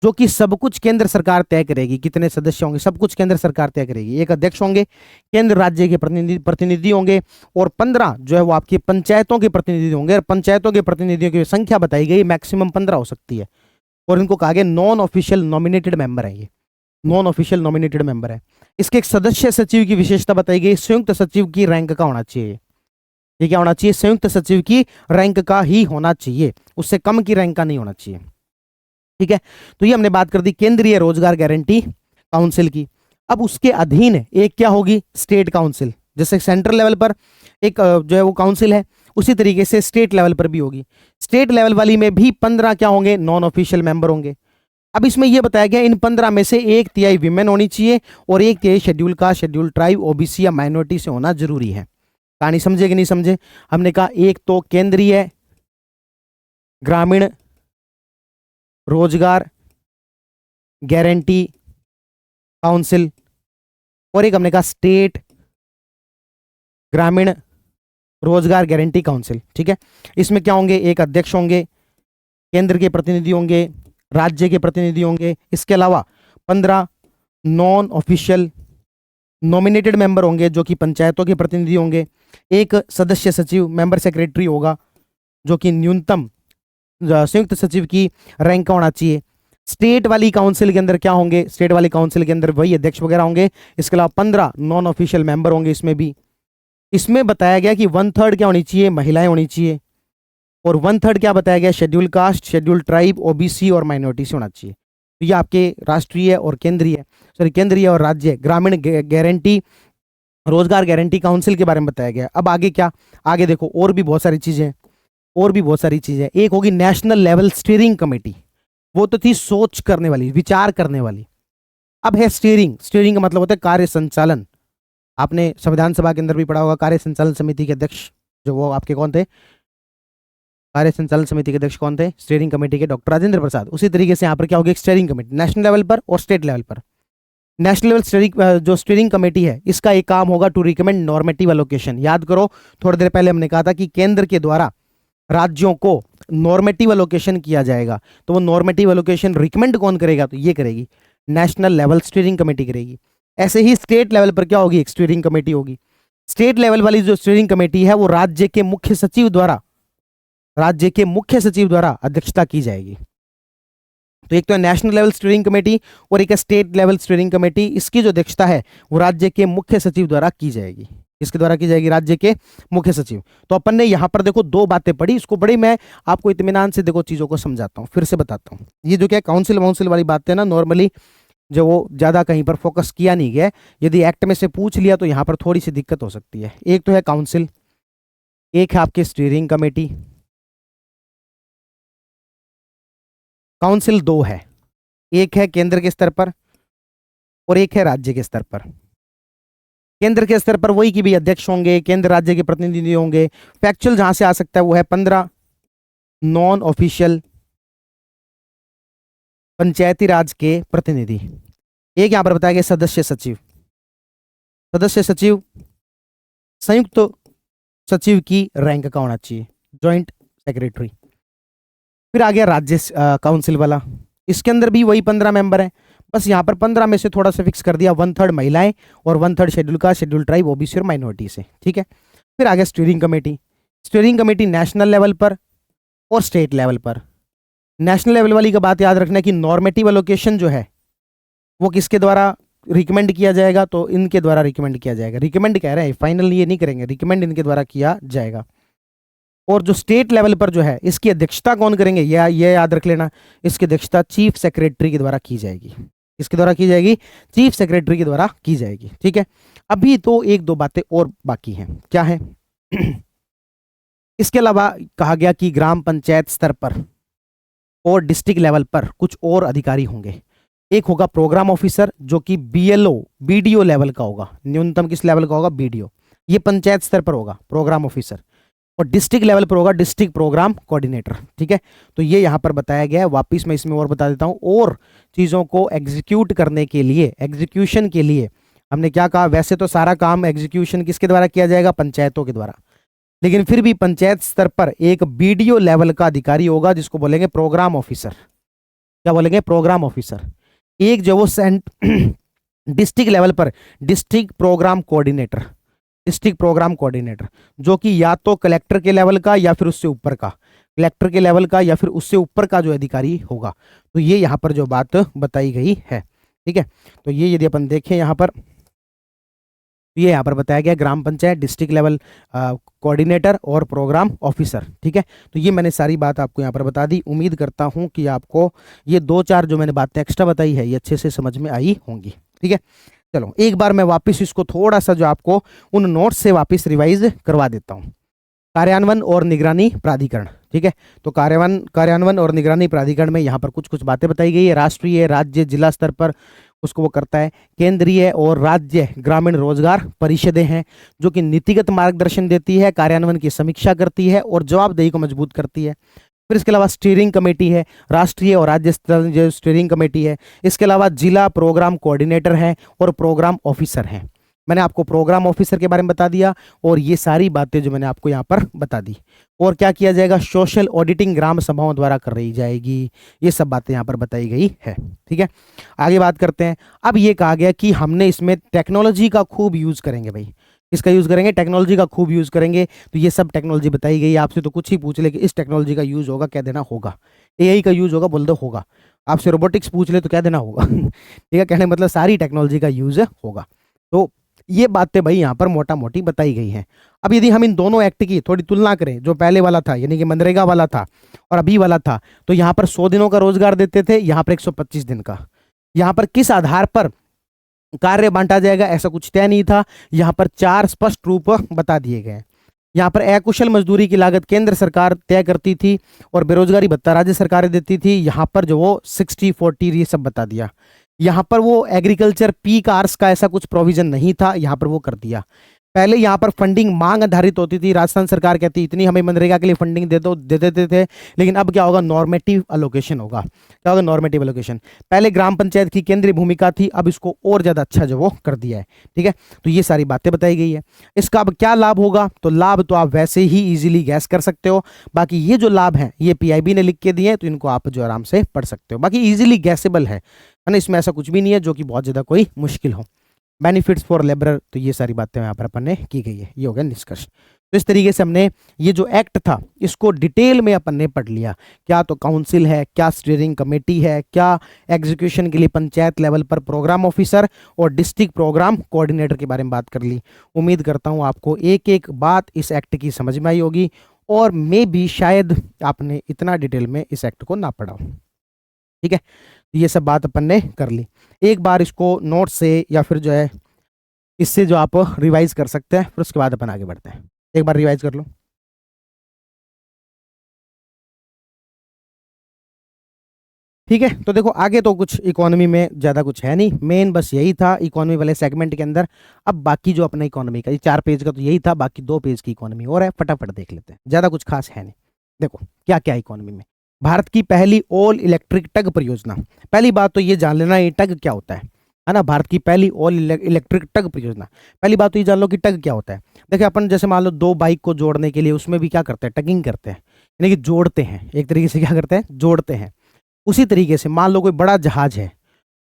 जो कि सब कुछ केंद्र सरकार तय करेगी, कितने सदस्य होंगे सब कुछ केंद्र सरकार तय करेगी। एक अध्यक्ष होंगे, केंद्र राज्य के प्रतिनिधि होंगे, और 15 जो है वो आपकी पंचायतों के प्रतिनिधि होंगे। और पंचायतों के प्रतिनिधियों की संख्या बताई गई मैक्सिमम 15 हो सकती है, और इनको कहा गया नॉन ऑफिशियल नॉमिनेटेड मेंबर है। ये नॉन ऑफिशियल नॉमिनेटेड मेंबर है। इसके एक सदस्य सचिव की विशेषता बताई गई, संयुक्त सचिव की रैंक का होना चाहिए। ये क्या होना चाहिए, संयुक्त सचिव की रैंक का ही होना चाहिए, उससे कम की रैंक का नहीं होना चाहिए। ठीक है, तो ये हमने बात कर दी केंद्रीय रोजगार गारंटी काउंसिल की। अब उसके अधीन एक क्या होगी, स्टेट काउंसिल। जैसे सेंट्रल लेवल पर एक जो है वो काउंसिल है, उसी तरीके से स्टेट लेवल पर भी होगी। स्टेट लेवल वाली में भी 15 क्या होंगे, नॉन ऑफिशियल मेंबर होंगे। अब इसमें यह बताया गया इन 15 में से 1/3 विमेन होनी चाहिए और 1/3 schedule caste, schedule tribe, OBC या माइनॉरिटी से होना जरूरी है। कहानी समझे कि नहीं समझे? हमने कहा एक तो केंद्रीय ग्रामीण रोजगार गारंटी काउंसिल, और एक हमने कहा स्टेट ग्रामीण रोजगार गारंटी काउंसिल। ठीक है, इसमें क्या होंगे, एक अध्यक्ष होंगे, केंद्र के प्रतिनिधि होंगे, राज्य के प्रतिनिधि होंगे, इसके अलावा 15 नॉन ऑफिशियल नॉमिनेटेड मेंबर होंगे जो कि पंचायतों के प्रतिनिधि होंगे, एक सदस्य सचिव मेंबर सेक्रेटरी होगा जो कि न्यूनतम संयुक्त सचिव की रैंक का होना चाहिए। स्टेट वाली काउंसिल के अंदर क्या होंगे, स्टेट वाली काउंसिल के अंदर वही अध्यक्ष वगैरह होंगे। इसके अलावा 15 नॉन ऑफिशियल मेंबर होंगे इसमें भी। इसमें बताया गया कि 1/3 क्या होनी चाहिए, महिलाएं होनी चाहिए। और 1/3 क्या बताया गया, schedule caste, schedule tribe, OBC और माइनॉरिटी से होना चाहिए। तो ये आपके राष्ट्रीय और केंद्रीय और राज्य ग्रामीण गारंटी, रोजगार गारंटी काउंसिल के बारे में बताया गया। अब आगे क्या, आगे देखो और भी बहुत सारी चीजें, एक होगी नेशनल लेवल स्टीयरिंग कमेटी। वो तो थी सोच करने वाली, विचार करने वाली। अब है स्टीयरिंग का मतलब होता है कार्य संचालन। आपने संविधान सभा के अंदर भी पढ़ा होगा, कार्य संचालन समिति के अध्यक्ष जो वो आपके कौन थे, कार्य संचालन समिति के अध्यक्ष कौन थे, स्टीयरिंग कमेटी के डॉक्टर राजेंद्र प्रसाद। उसी तरीके से यहाँ पर क्या होगी, स्टीयरिंग कमेटी नेशनल लेवल पर और स्टेट लेवल पर। नेशनल लेवल स्टीयरिंग कमेटी है, इसका एक काम होगा टू रिकमेंड नॉर्मेटिव एलोकेशन। याद करो थोड़ी देर पहले हमने कहा था कि केंद्र के द्वारा राज्यों को नॉर्मेटिव एलोकेशन किया जाएगा। तो वो नॉर्मेटिव एलोकेशन रिकमेंड कौन करेगा, तो ये करेगी नेशनल लेवल स्टीयरिंग कमेटी करेगी। ऐसे ही स्टेट लेवल पर क्या होगी, एक स्टीयरिंग कमेटी होगी। स्टेट लेवल वाली जो स्टीयरिंग कमेटी है वो राज्य के मुख्य सचिव द्वारा अध्यक्षता की जाएगी। तो एक तो है नेशनल लेवल स्टीयरिंग कमेटी और एक है स्टेट लेवल स्टीयरिंग कमेटी। इसकी जो अध्यक्षता है वो राज्य के मुख्य सचिव द्वारा की जाएगी। इसके द्वारा की जाएगी राज्य के मुख्य सचिव। तो अपन ने यहाँ पर देखो 2 बातें पढ़ी, इसको बड़ी मैं आपको इत्मीनान से देखो चीजों को समझाता हूँ, फिर से बताता हूँ। ये जो क्या काउंसिल वाउंसिल वाली बातें ना, नॉर्मली जो वो ज्यादा कहीं पर फोकस किया नहीं गया। यदि एक्ट में से पूछ लिया तो यहाँ पर थोड़ी सी दिक्कत हो सकती है। एक तो है काउंसिल, एक है आपकी स्टीयरिंग कमेटी। काउंसिल 2 है, एक है केंद्र के स्तर पर और एक है राज्य के स्तर पर। केंद्र के स्तर पर वही कि भी अध्यक्ष होंगे, केंद्र राज्य के प्रतिनिधि होंगे। फैक्चुअल जहां से आ सकता है वो है 15 नॉन ऑफिशियल पंचायती राज के प्रतिनिधि। एक यहां पर बताया गया सदस्य सचिव संयुक्त सचिव की रैंक का होना चाहिए, जॉइंट सेक्रेटरी। फिर आ गया राज्य काउंसिल वाला, इसके अंदर भी वही 15 मेंबर हैं। बस यहाँ पर 15 में से थोड़ा सा फिक्स कर दिया, 1/3 महिलाएं और 1/3 schedule caste, schedule tribe, OBC और माइनॉरिटी से। ठीक है। फिर आ गया स्टीयरिंग कमेटी नेशनल लेवल पर और स्टेट लेवल पर। नेशनल लेवल वाली का बात याद रखना कि नॉर्मेटिव एलोकेशन जो है वो किसके द्वारा रिकमेंड किया जाएगा, तो इनके द्वारा रिकमेंड किया जाएगा। रिकमेंड कह रहे हैं, फाइनल ये नहीं करेंगे, रिकमेंड इनके द्वारा किया जाएगा। और जो स्टेट लेवल पर जो है इसकी अध्यक्षता कौन करेंगे, ये याद रख लेना, इसकी अध्यक्षता चीफ सेक्रेटरी के द्वारा की जाएगी। इसके द्वारा की जाएगी, चीफ सेक्रेटरी के द्वारा की जाएगी। ठीक है। अभी तो 1-2 बातें और बाकी हैं, क्या है इसके अलावा कहा गया कि ग्राम पंचायत स्तर पर और डिस्ट्रिक्ट लेवल पर कुछ और अधिकारी होंगे। एक होगा प्रोग्राम ऑफिसर जो कि बीडीओ लेवल का होगा, न्यूनतम किस लेवल का होगा, बीडीओ। ये पंचायत स्तर पर होगा प्रोग्राम ऑफिसर। और डिस्ट्रिक्ट लेवल पर होगा डिस्ट्रिक्ट प्रोग्राम कोऑर्डिनेटर। ठीक है। तो ये यहाँ पर बताया गया है, वापिस मैं इसमें और बता देता हूँ। और चीज़ों को एग्जीक्यूट करने के लिए, एग्जीक्यूशन के लिए हमने क्या कहा, वैसे तो सारा काम एग्जीक्यूशन किसके द्वारा किया जाएगा, पंचायतों के द्वारा। लेकिन फिर भी पंचायत स्तर पर एक बीडीओ लेवल का अधिकारी होगा जिसको बोलेंगे प्रोग्राम ऑफिसर। क्या बोलेंगे, प्रोग्राम ऑफिसर। एक जो वो डिस्ट्रिक्ट लेवल पर डिस्ट्रिक्ट प्रोग्राम कोऑर्डिनेटर जो कि या तो कलेक्टर के लेवल का या फिर उससे ऊपर का, कलेक्टर के लेवल का या फिर उससे ऊपर का जो अधिकारी होगा। तो ये यहाँ पर जो बात बताई गई है। ठीक है। तो ये यदि अपन देखें यहाँ पर, ये यहाँ पर बताया गया ग्राम पंचायत, डिस्ट्रिक्ट लेवल कोऑर्डिनेटर और प्रोग्राम ऑफिसर। ठीक है। तो ये मैंने सारी बात आपको यहाँ पर बता दी। उम्मीद करता हूँ कि आपको ये 2-4 जो मैंने बातें एक्स्ट्रा बताई है ये अच्छे से समझ में आई होंगी। ठीक है। चलो एक बार मैं वापस इसको थोड़ा सा जो आपको उन नोट्स से वापस रिवाइज करवा देता हूँ। कार्यान्वयन और निगरानी प्राधिकरण। ठीक है। तो कार्यान्वयन और निगरानी प्राधिकरण में यहाँ पर कुछ बातें बताई गई है। राष्ट्रीय, राज्य, जिला स्तर पर उसको वो करता है। केंद्रीय और राज्य ग्रामीण रोजगार परिषदें हैं जो कि नीतिगत मार्गदर्शन देती है, कार्यान्वयन की समीक्षा करती है और जवाबदेही को मजबूत करती है। फिर इसके अलावा स्टीयरिंग कमेटी है, राष्ट्रीय और राज्य स्तर जो स्टीयरिंग कमेटी है। इसके अलावा जिला प्रोग्राम कोऑर्डिनेटर हैं और प्रोग्राम ऑफिसर हैं। मैंने आपको प्रोग्राम ऑफिसर के बारे में बता दिया और ये सारी बातें जो मैंने आपको यहाँ पर बता दी। और क्या किया जाएगा, सोशल ऑडिटिंग ग्राम सभाओं द्वारा कर रही जाएगी। ये सब बातें यहाँ पर बताई गई है। ठीक है। आगे बात करते हैं। अब ये कहा गया कि हमने इसमें टेक्नोलॉजी का खूब यूज करेंगे भाई। किसका यूज करेंगे? टेक्नोलॉजी का खूब यूज करेंगे। तो ये सब टेक्नोलॉजी बताई गई है। आपसे तो कुछ ही पूछ ले कि इस टेक्नोलॉजी का यूज होगा, क्या देना होगा? एआई का यूज होगा, बोल दो होगा। आपसे रोबोटिक्स पूछ ले तो क्या देना होगा? ठीक है, कहने का मतलब सारी टेक्नोलॉजी का यूज होगा। तो ये बातें भाई यहाँ पर मोटा मोटी बताई गई हैं। अब यदि हम इन दोनों एक्ट की थोड़ी तुलना करें, जो पहले वाला था यानी कि मनरेगा वाला था और अभी वाला था, तो यहाँ पर 100 दिनों का रोजगार देते थे, यहाँ पर 125 दिन का। यहाँ पर किस आधार पर कार्य बांटा जाएगा ऐसा कुछ तय नहीं था। यहाँ पर 4 स्पष्ट रूप बता दिए गए हैं। यहाँ पर अकुशल मजदूरी की लागत केंद्र सरकार तय करती थी और बेरोजगारी भत्ता राज्य सरकारें देती थी। यहाँ पर जो वो 60-40 ये सब बता दिया। यहाँ पर वो एग्रीकल्चर पीक आवर्स का ऐसा कुछ प्रोविजन नहीं था, यहाँ पर वो कर दिया। पहले यहाँ पर फंडिंग मांग आधारित होती थी। राजस्थान सरकार कहती इतनी हमें मनरेगा के लिए फंडिंग दे दो, दे देते थे। लेकिन अब क्या होगा? नॉर्मेटिव अलोकेशन होगा। क्या होगा? Normative allocation. पहले ग्राम पंचायत की केंद्रीय भूमिका थी, अब इसको और ज्यादा अच्छा जो वो कर दिया है। ठीक है, तो ये सारी बातें बताई गई है। इसका अब क्या लाभ होगा? तो लाभ तो आप वैसे ही इजीली गैस कर सकते हो। बाकी ये जो लाभ है ये पीआईबी ने लिख के दिए हैं, तो इनको आप जो आराम से पढ़ सकते हो। बाकी इजीली गैसेबल है ना, इसमें ऐसा कुछ भी नहीं है जो कि बहुत ज्यादा कोई मुश्किल हो। बेनिफिट्स फॉर लेबरर, तो ये सारी बातें यहाँ पर अपन ने की गई है। ये हो गया निष्कर्ष। तो इस तरीके से हमने ये जो एक्ट था इसको डिटेल में अपन ने पढ़ लिया। क्या तो काउंसिल है, क्या स्टीयरिंग कमेटी है, क्या एग्जीक्यूशन के लिए पंचायत लेवल पर प्रोग्राम ऑफिसर और डिस्ट्रिक्ट प्रोग्राम कोऑर्डिनेटर के बारे में बात कर ली। उम्मीद करता हूँ आपको एक एक बात इस एक्ट की समझ में आई होगी, और मे भी शायद आपने इतना डिटेल में इस एक्ट को ना पढ़ा हो। ठीक है, ये सब बात अपन ने कर ली। एक बार इसको नोट से या फिर जो है इससे जो आप रिवाइज कर सकते हैं, फिर उसके बाद अपन आगे बढ़ते हैं। एक बार रिवाइज कर लो। ठीक है, तो देखो आगे तो कुछ इकोनॉमी में ज़्यादा कुछ है नहीं, मेन बस यही था इकोनॉमी वाले सेगमेंट के अंदर। अब बाकी जो अपना इकोनॉमी का 4 पेज का तो यही था, बाकी 2 पेज की इकोनॉमी और है, फटाफट देख लेते हैं। ज़्यादा कुछ खास है नहीं। देखो क्या क्या इकोनॉमी में। भारत की पहली ऑल इलेक्ट्रिक टग परियोजना। पहली बात तो ये जान लेना ये टग क्या होता है ना। भारत की पहली ऑल इलेक्ट्रिक टग परियोजना। पहली बात तो ये जान लो कि टग क्या होता है। देखिए अपन जैसे मान लो 2 बाइक को जोड़ने के लिए उसमें भी क्या करते हैं? टगिंग करते हैं, यानी कि जोड़ते हैं। एक तरीके से क्या करते हैं? जोड़ते हैं। उसी तरीके से मान लो कोई बड़ा जहाज है,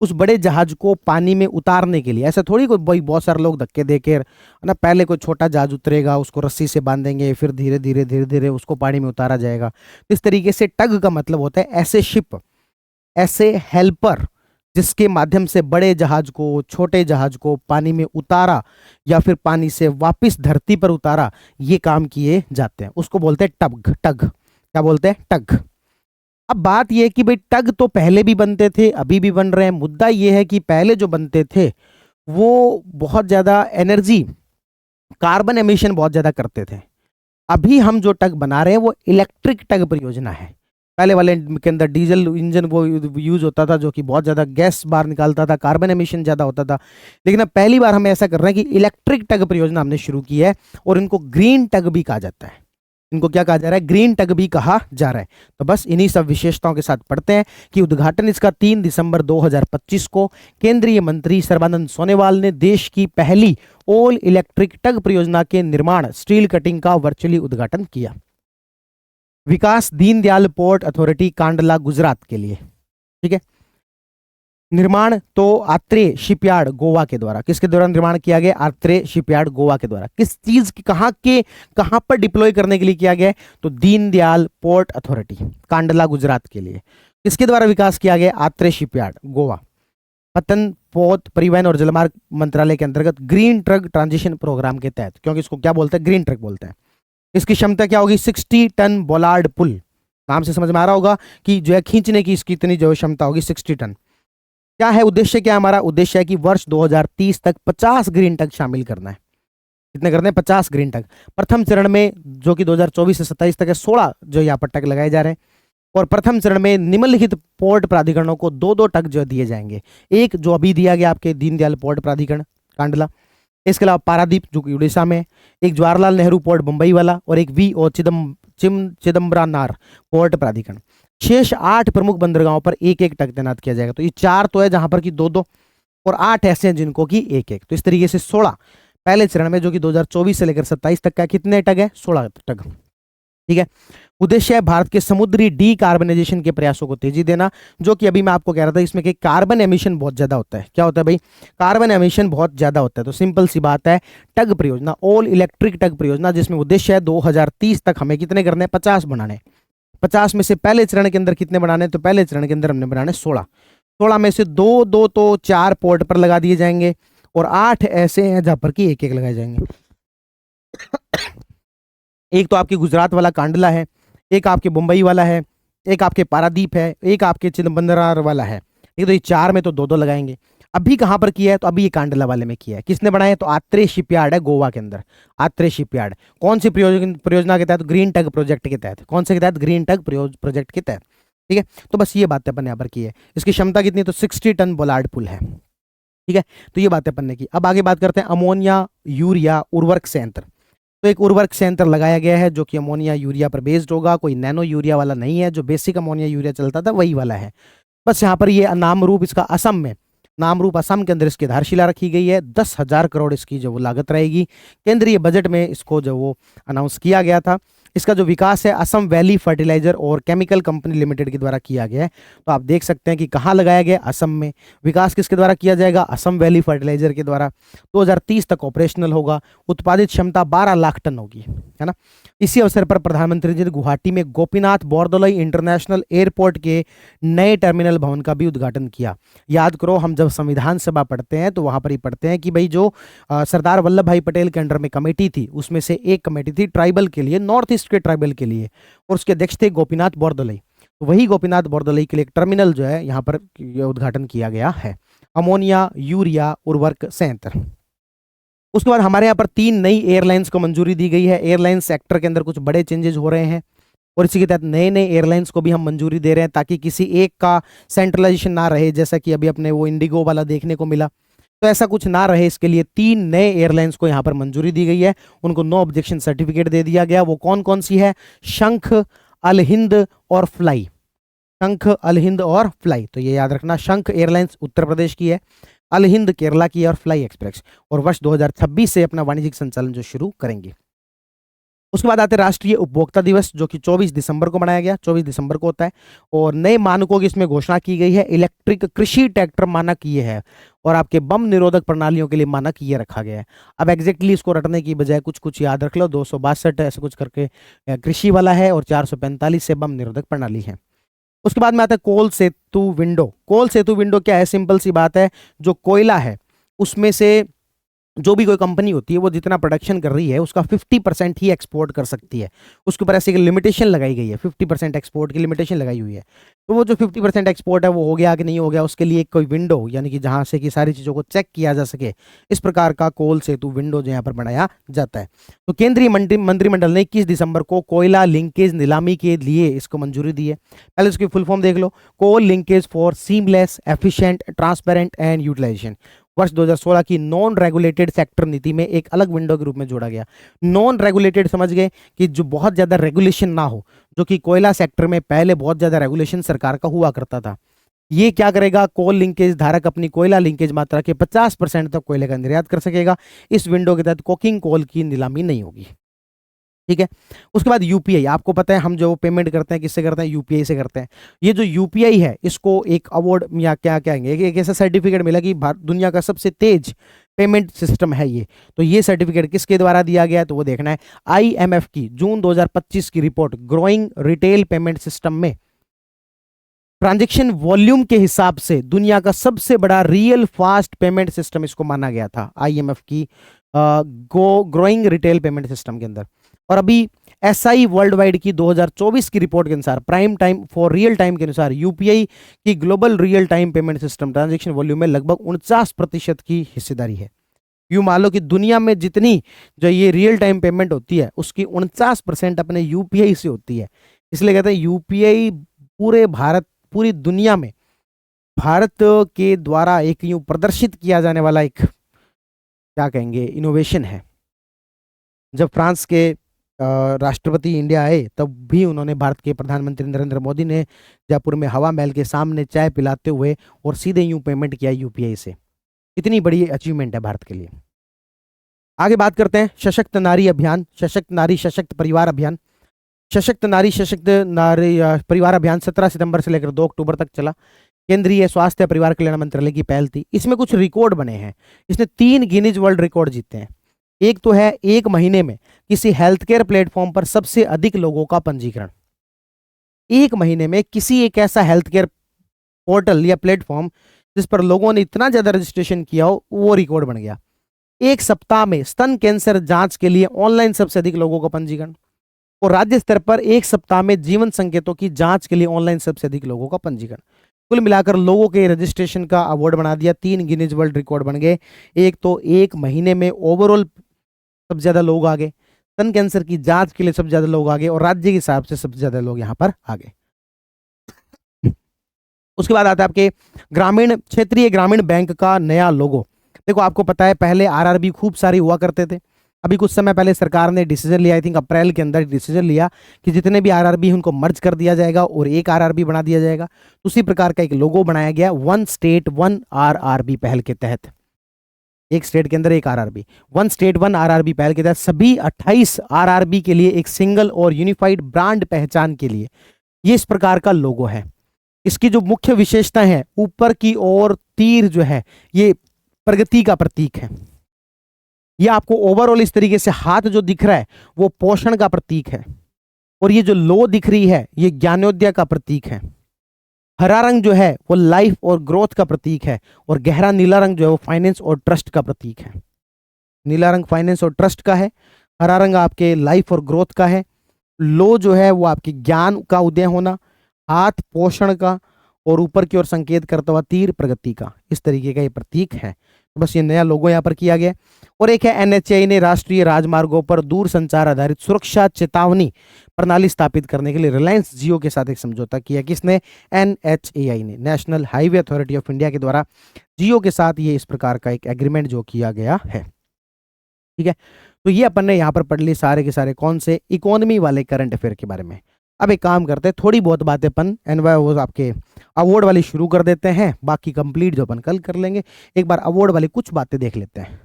उस बड़े जहाज को पानी में उतारने के लिए ऐसा थोड़ी कोई बहुत सारे लोग धक्के देके ना, पहले कोई छोटा जहाज उतरेगा, उसको रस्सी से बांधेंगे, फिर धीरे धीरे धीरे धीरे उसको पानी में उतारा जाएगा। तो इस तरीके से टग का मतलब होता है ऐसे शिप, ऐसे हेल्पर, जिसके माध्यम से बड़े जहाज को, छोटे जहाज को पानी में उतारा या फिर पानी से वापस धरती पर उतारा, ये काम किए जाते हैं। उसको बोलते हैं टग। टग क्या बोलते हैं? टग। अब बात यह है कि भाई टग तो पहले भी बनते थे, अभी भी बन रहे हैं। मुद्दा यह है कि पहले जो बनते थे वो बहुत ज्यादा एनर्जी, कार्बन एमिशन बहुत ज्यादा करते थे। अभी हम जो टग बना रहे हैं वो इलेक्ट्रिक टग परियोजना है। पहले वाले के अंदर डीजल इंजन वो यूज होता था, जो कि बहुत ज्यादा गैस बाहर निकालता था, कार्बन एमिशन ज्यादा होता था। लेकिन अब पहली बार हम ऐसा कर रहे हैं कि इलेक्ट्रिक टग परियोजना हमने शुरू की है, और इनको ग्रीन टग भी कहा जाता है। इनको क्या कहा जा रहा है? ग्रीन टग भी कहा जा रहा है। तो बस इन्हीं सब विशेषताओं के साथ पढ़ते हैं कि उद्घाटन इसका 3 दिसंबर 2025 को केंद्रीय मंत्री सर्बानंद सोनोवाल ने देश की पहली ऑल इलेक्ट्रिक टग परियोजना के निर्माण स्टील कटिंग का वर्चुअली उद्घाटन किया। विकास दीनदयाल पोर्ट अथॉरिटी कांडला गुजरात के लिए। ठीक है, निर्माण तो आत्रे शिपयार्ड गोवा के द्वारा। किसके द्वारा निर्माण किया गया? आत्रे शिपयार्ड गोवा के द्वारा। किस चीज की, कहां पर डिप्लॉय करने के लिए किया गया? तो दीनदयाल पोर्ट अथॉरिटी कांडला गुजरात के लिए। किसके द्वारा विकास किया गया? आत्रे शिपयार्ड गोवा। पतन पोत परिवहन और जलमार्ग मंत्रालय के अंतर्गत ग्रीन ट्रक ट्रांजिशन प्रोग्राम के तहत, क्योंकि इसको क्या बोलते हैं? ग्रीन ट्रक बोलते हैं। इसकी क्षमता क्या होगी? 60 टन बोलार्ड पुल। नाम से समझ में आ रहा होगा कि जो है खींचने की इसकी इतनी जो क्षमता होगी 60 टन। क्या है उद्देश्य? क्या हमारा उद्देश्य है कि वर्ष 2030 तक 50 ग्रीन टग शामिल करना है। कितने करने हैं? 50 ग्रीन टग। प्रथम चरण में जो कि 2024 से 27 तक है, 16 जो यहाँ पर टग लगाए जा रहे हैं। और प्रथम चरण में निम्नलिखित पोर्ट प्राधिकरणों को 2-2 टग जो दिए जाएंगे। एक जो अभी दिया गया आपके दीनदयाल पोर्ट प्राधिकरण कांडला, इसके अलावा पारादीप जो कि उड़ीसा में, एक जवाहरलाल नेहरू पोर्ट मुंबई वाला, और एक वी और चिदम्बरानार पोर्ट प्राधिकरण। शेष 8 प्रमुख बंदरगाहों पर 1-1 टग तैनात किया जाएगा। तो ये 4 तो है जहां पर कि 2-2, और 8 ऐसे हैं जिनको कि 1-1। तो इस तरीके से 16 पहले चरण में, जो कि 2024 से लेकर 27 तक का, कितने टग है? 16 टग। ठीक है। उद्देश्य है भारत के समुद्री डीकार्बनाइजेशन के प्रयासों को तेजी देना, जो कि अभी मैं आपको कह रहा था इसमें कि कार्बन एमिशन बहुत ज्यादा होता है। क्या होता है भाई? कार्बन एमिशन बहुत ज्यादा होता है। तो सिंपल सी बात है, टग परियोजना, ऑल इलेक्ट्रिक टग परियोजना, जिसमें उद्देश्य है 2030 तक हमें कितने करने हैं? 50 बनाने। 50 में से पहले चरण के अंदर कितने बनाने? तो पहले चरण के अंदर हमने बनाने 16। 16 में से दो दो तो 4 पोर्ट पर लगा दिए जाएंगे, और 8 ऐसे हैं जहां पर कि एक एक लगाए जाएंगे। एक तो आपकी गुजरात वाला कांडला है, एक आपके मुंबई वाला है, एक आपके पारादीप है, एक आपके चिदम्बरम वाला है। ठीक है, तो ये 4 में तो दो दो लगाएंगे। अभी कहां पर किया है? तो अभी ये कांडला वाले में किया है। किसने बनाया? तो आत्रे शिपयार्ड है गोवा के अंदर। आत्रे शिपयार्ड कौन सी परियोजना के तहत? ग्रीन टग प्रोजेक्ट के तहत। कौन से के तहत? ग्रीन टग प्रोजेक्ट के तहत। ठीक है, तो बस ये बातें अपन यहाँ पर की है। इसकी क्षमता कितनी है? तो 60 टन बोलार्ड पुल है। ठीक है, तो ये बातें अपन ने की। अब आगे बात करते हैं अमोनिया यूरिया उर्वरक संयंत्र। तो एक उर्वरक संयंत्र लगाया गया है जो कि अमोनिया यूरिया पर बेस्ड होगा, कोई नैनो यूरिया वाला नहीं है। जो बेसिक अमोनिया यूरिया चलता था वही वाला है। बस यहाँ पर ये नाम रूप इसका असम में, नाम रूप असम के अंदर इसकी आधारशिला रखी गई है। 10,000 करोड़ इसकी जो वो लागत रहेगी। केंद्रीय बजट में इसको जो वो अनाउंस किया गया था। इसका जो विकास है असम वैली फर्टिलाइजर और केमिकल कंपनी लिमिटेड के द्वारा किया गया है। तो आप देख सकते हैं कि कहाँ लगाया गया? असम में। विकास किसके द्वारा किया जाएगा? असम वैली फर्टिलाइजर के द्वारा। 2030 तक ऑपरेशनल होगा। उत्पादित क्षमता 12 लाख टन होगी, है ना। इसी अवसर पर प्रधानमंत्री जी ने गुवाहाटी में गोपीनाथ बोरदोलोई इंटरनेशनल एयरपोर्ट के नए टर्मिनल भवन का भी उद्घाटन किया। याद करो, हम जब संविधान सभा पढ़ते हैं तो वहां पर ही पढ़ते हैं कि भाई जो सरदार वल्लभ भाई पटेल के अंडर में कमेटी थी, उसमें से एक कमेटी थी ट्राइबल के लिए, नॉर्थ ईस्ट के ट्राइबल के लिए, और उसके अध्यक्ष थे गोपीनाथ बोरदोलोई। तो वही गोपीनाथ बोरदोलोई के लिए एक टर्मिनल जो है यहाँ पर उद्घाटन किया गया है, अमोनिया यूरिया उर्वरक संयंत्र। उसके बाद हमारे यहाँ पर 3 नई एयरलाइंस को मंजूरी दी गई है। एयरलाइन सेक्टर के अंदर कुछ बड़े चेंजेस हो रहे हैं, और इसी के तहत नए नए एयरलाइंस को भी हम मंजूरी दे रहे हैं, ताकि किसी एक का सेंट्रलाइजेशन ना रहे, जैसा कि अभी अपने वो इंडिगो वाला देखने को मिला। तो ऐसा कुछ ना रहे, इसके लिए 3 नए एयरलाइंस को यहाँ पर मंजूरी दी गई है। उनको नो ऑब्जेक्शन सर्टिफिकेट दे दिया गया। वो कौन कौन सी है? शंख, अल हिंद और फ्लाई। शंख, अल हिंद और फ्लाई, तो ये याद रखना। शंख एयरलाइंस उत्तर प्रदेश की है, अल हिंद केरला की है, और फ्लाई एक्सप्रेस। और वर्ष 2026 से अपना वाणिज्यिक संचालन जो शुरू करेंगे। उसके बाद आते राष्ट्रीय उपभोक्ता दिवस, जो कि 24 दिसंबर को मनाया गया, 24 दिसंबर को होता है। और नए मानकों की इसमें घोषणा की गई है। इलेक्ट्रिक कृषि ट्रैक्टर मानक ये है, और आपके बम निरोधक प्रणालियों के लिए मानक ये रखा गया है। अब एग्जैक्टली इसको रटने की बजाय कुछ कुछ याद रख लो। 262 ऐसे कुछ करके कृषि वाला है, और 445 से बम निरोधक प्रणाली है। उसके बाद में आता है कोल सेतु विंडो। कोल सेतु विंडो क्या है? सिंपल सी बात है, जो कोयला है उसमें से जो भी कोई कंपनी होती है वो जितना प्रोडक्शन कर रही है उसका 50% ही एक्सपोर्ट कर सकती है। उसके ऊपर ऐसे एक लिमिटेशन लगाई गई है, 50% एक्सपोर्ट की लिमिटेशन लगाई हुई है। तो वो जो 50% एक्सपोर्ट है वो हो गया कि नहीं हो गया, उसके लिए कोई विंडो, यानी कि जहां से कि सारी चीज़ों को चेक किया जा सके, इस प्रकार का कोल सेतु विंडो जो यहाँ पर बनाया जाता है। तो केंद्रीय मंत्रिमंडल ने 21 दिसंबर को कोयला लिंकेज नीलामी के लिए इसको मंजूरी दी है। पहले इसकी फुल फॉर्म देख लो, coal linkage for seamless efficient transparent and utilization. वर्ष 2016 की नॉन रेगुलेटेड सेक्टर नीति में एक अलग विंडो के रूप में जोड़ा गया। नॉन रेगुलेटेड समझ गए कि जो बहुत ज्यादा रेगुलेशन ना हो, जो कि कोयला सेक्टर में पहले बहुत ज्यादा रेगुलेशन सरकार का हुआ करता था। ये क्या करेगा? कोल लिंकेज धारक अपनी कोयला लिंकेज मात्रा के 50% तक कोयले का निर्यात कर सकेगा। इस विंडो के तहत कोकिंग कोल की नीलामी नहीं होगी। ठीक है। उसके बाद यूपीआई, आपको पता है हम जो पेमेंट करते हैं किससे करते हैं? यूपीआई से करते हैं। ये जो यूपीआई है इसको एक अवार्ड या क्या कहेंगे, एक ऐसा सर्टिफिकेट मिला कि दुनिया का सबसे तेज पेमेंट सिस्टम है ये। तो ये सर्टिफिकेट किसके द्वारा दिया गया है? तो वो देखना है आईएमएफ की जून 2025 की report growing retail payment system में ट्रांजैक्शन वॉल्यूम के हिसाब से दुनिया का सबसे बड़ा रियल फास्ट पेमेंट सिस्टम इसको माना गया था आईएमएफ की ग्रोइंग रिटेल पेमेंट सिस्टम के अंदर। और अभी एसआई वर्ल्ड वाइड की 2024 की रिपोर्ट के अनुसार prime time for real time के अनुसार यूपीआई की global real time payment system transaction volume में लगभग 49% की हिस्सेदारी है। यूं मान लो कि दुनिया में जितनी जो ये रियल टाइम पेमेंट होती है उसकी 49% अपने यूपीआई से होती है। इसलिए कहते हैं यूपीआई पूरे भारत, पूरी दुनिया में भारत के द्वारा एक यूं प्रदर्शित किया जाने वाला एक क्या कहेंगे इनोवेशन है। जब फ्रांस के राष्ट्रपति इंडिया आए तब भी उन्होंने, भारत के प्रधानमंत्री नरेंद्र मोदी ने जयपुर में हवा महल के सामने चाय पिलाते हुए और सीधे यूं पेमेंट किया यूपीआई से। इतनी बड़ी अचीवमेंट है भारत के लिए। आगे बात करते हैं सशक्त नारी अभियान, सशक्त नारी सशक्त परिवार अभियान। सशक्त नारी परिवार अभियान 17 सितंबर से लेकर 2 अक्टूबर तक चला। केंद्रीय स्वास्थ्य परिवार कल्याण मंत्रालय की पहल थी। इसमें कुछ रिकॉर्ड बने हैं। इसने 3 गिनीज वर्ल्ड रिकॉर्ड जीते हैं। एक तो है 1 महीने में किसी हेल्थ केयर प्लेटफॉर्म पर सबसे अधिक लोगों का पंजीकरण। 1 महीने में किसी एक ऐसा हेल्थ केयर पोर्टल या प्लेटफॉर्म जिस पर लोगों ने इतना ज्यादा रजिस्ट्रेशन किया हो, वो रिकॉर्ड बन गया। 1 सप्ताह में स्तन कैंसर जांच के लिए ऑनलाइन सबसे अधिक लोगों का पंजीकरण। और राज्य स्तर पर 1 सप्ताह में जीवन संकेतों की जांच के लिए ऑनलाइन सबसे अधिक लोगों का पंजीकरण। कुल मिलाकर लोगों के रजिस्ट्रेशन का अवार्ड बना दिया। 3 गिनीज वर्ल्ड रिकॉर्ड बन गए। एक तो 1 महीने में ओवरऑल सबसे ज्यादा लोग आ गए, स्तन कैंसर की जांच के लिए सबसे ज्यादा लोग आ गए, और राज्य के हिसाब से सबसे ज्यादा लोग यहाँ पर आ गए। उसके बाद आता है आपके क्षेत्रीय ग्रामीण बैंक का नया लोगो। देखो आपको पता है पहले आरआरबी खूब सारी हुआ करते थे। अभी कुछ समय पहले सरकार ने डिसीजन लिया, आई थिंक अप्रैल के अंदर डिसीजन लिया कि जितने भी आरआरबी हैं उनको मर्ज कर दिया जाएगा और एक आरआरबी बना दिया जाएगा। उसी प्रकार का एक लोगो बनाया गया, 1 स्टेट 1 आरआरबी पहल के तहत। एक स्टेट के अंदर एक आरआरबी, 1 स्टेट 1 आरआरबी पहल के तहत सभी 28 आरआरबी के लिए एक सिंगल और यूनिफाइड ब्रांड पहचान के लिए ये इस प्रकार का लोगो है। इसकी जो मुख्य विशेषता है, ऊपर की ओर तीर जो है ये प्रगति का प्रतीक है। ये आपको ओवरऑल इस तरीके से हाथ जो दिख रहा है वो पोषण का प्रतीक है, और ये जो लो दिख रही है ये ज्ञानोदय का प्रतीक है। हरा रंग जो है वो लाइफ और ग्रोथ का प्रतीक है, और गहरा नीला रंग जो है वो फाइनेंस और ट्रस्ट का प्रतीक है। नीला रंग फाइनेंस और ट्रस्ट का है, हरा रंग आपके लाइफ और ग्रोथ का है, लो जो है वो आपके ज्ञान का उदय होना, हाथ पोषण का, और ऊपर की ओर संकेत करता हुआ तीर प्रगति का। इस तरीके का ये प्रतीक है। तो बस ये नया लोगो यहाँ पर किया गया। और एक है एनएचएआई ने राष्ट्रीय राजमार्गों पर दूर संचार आधारित सुरक्षा चेतावनी प्रणाली स्थापित करने के लिए रिलायंस जियो के साथ एक समझौता किया। किसने? एनएचएआई ने, national highway authority of India के द्वारा जियो के साथ ये इस प्रकार का एक एग्रीमेंट जो किया गया है। ठीक है, तो ये अपन ने यहाँ पर पढ़ ली सारे के सारे कौन से इकोनॉमी वाले करंट अफेयर के बारे में। अब एक काम करते हैं, थोड़ी बहुत बातें अपन वो आपके अवार्ड वाली शुरू कर देते हैं, बाकी कंप्लीट जो अपन कल कर लेंगे। एक बार अवार्ड वाली कुछ बातें देख लेते हैं।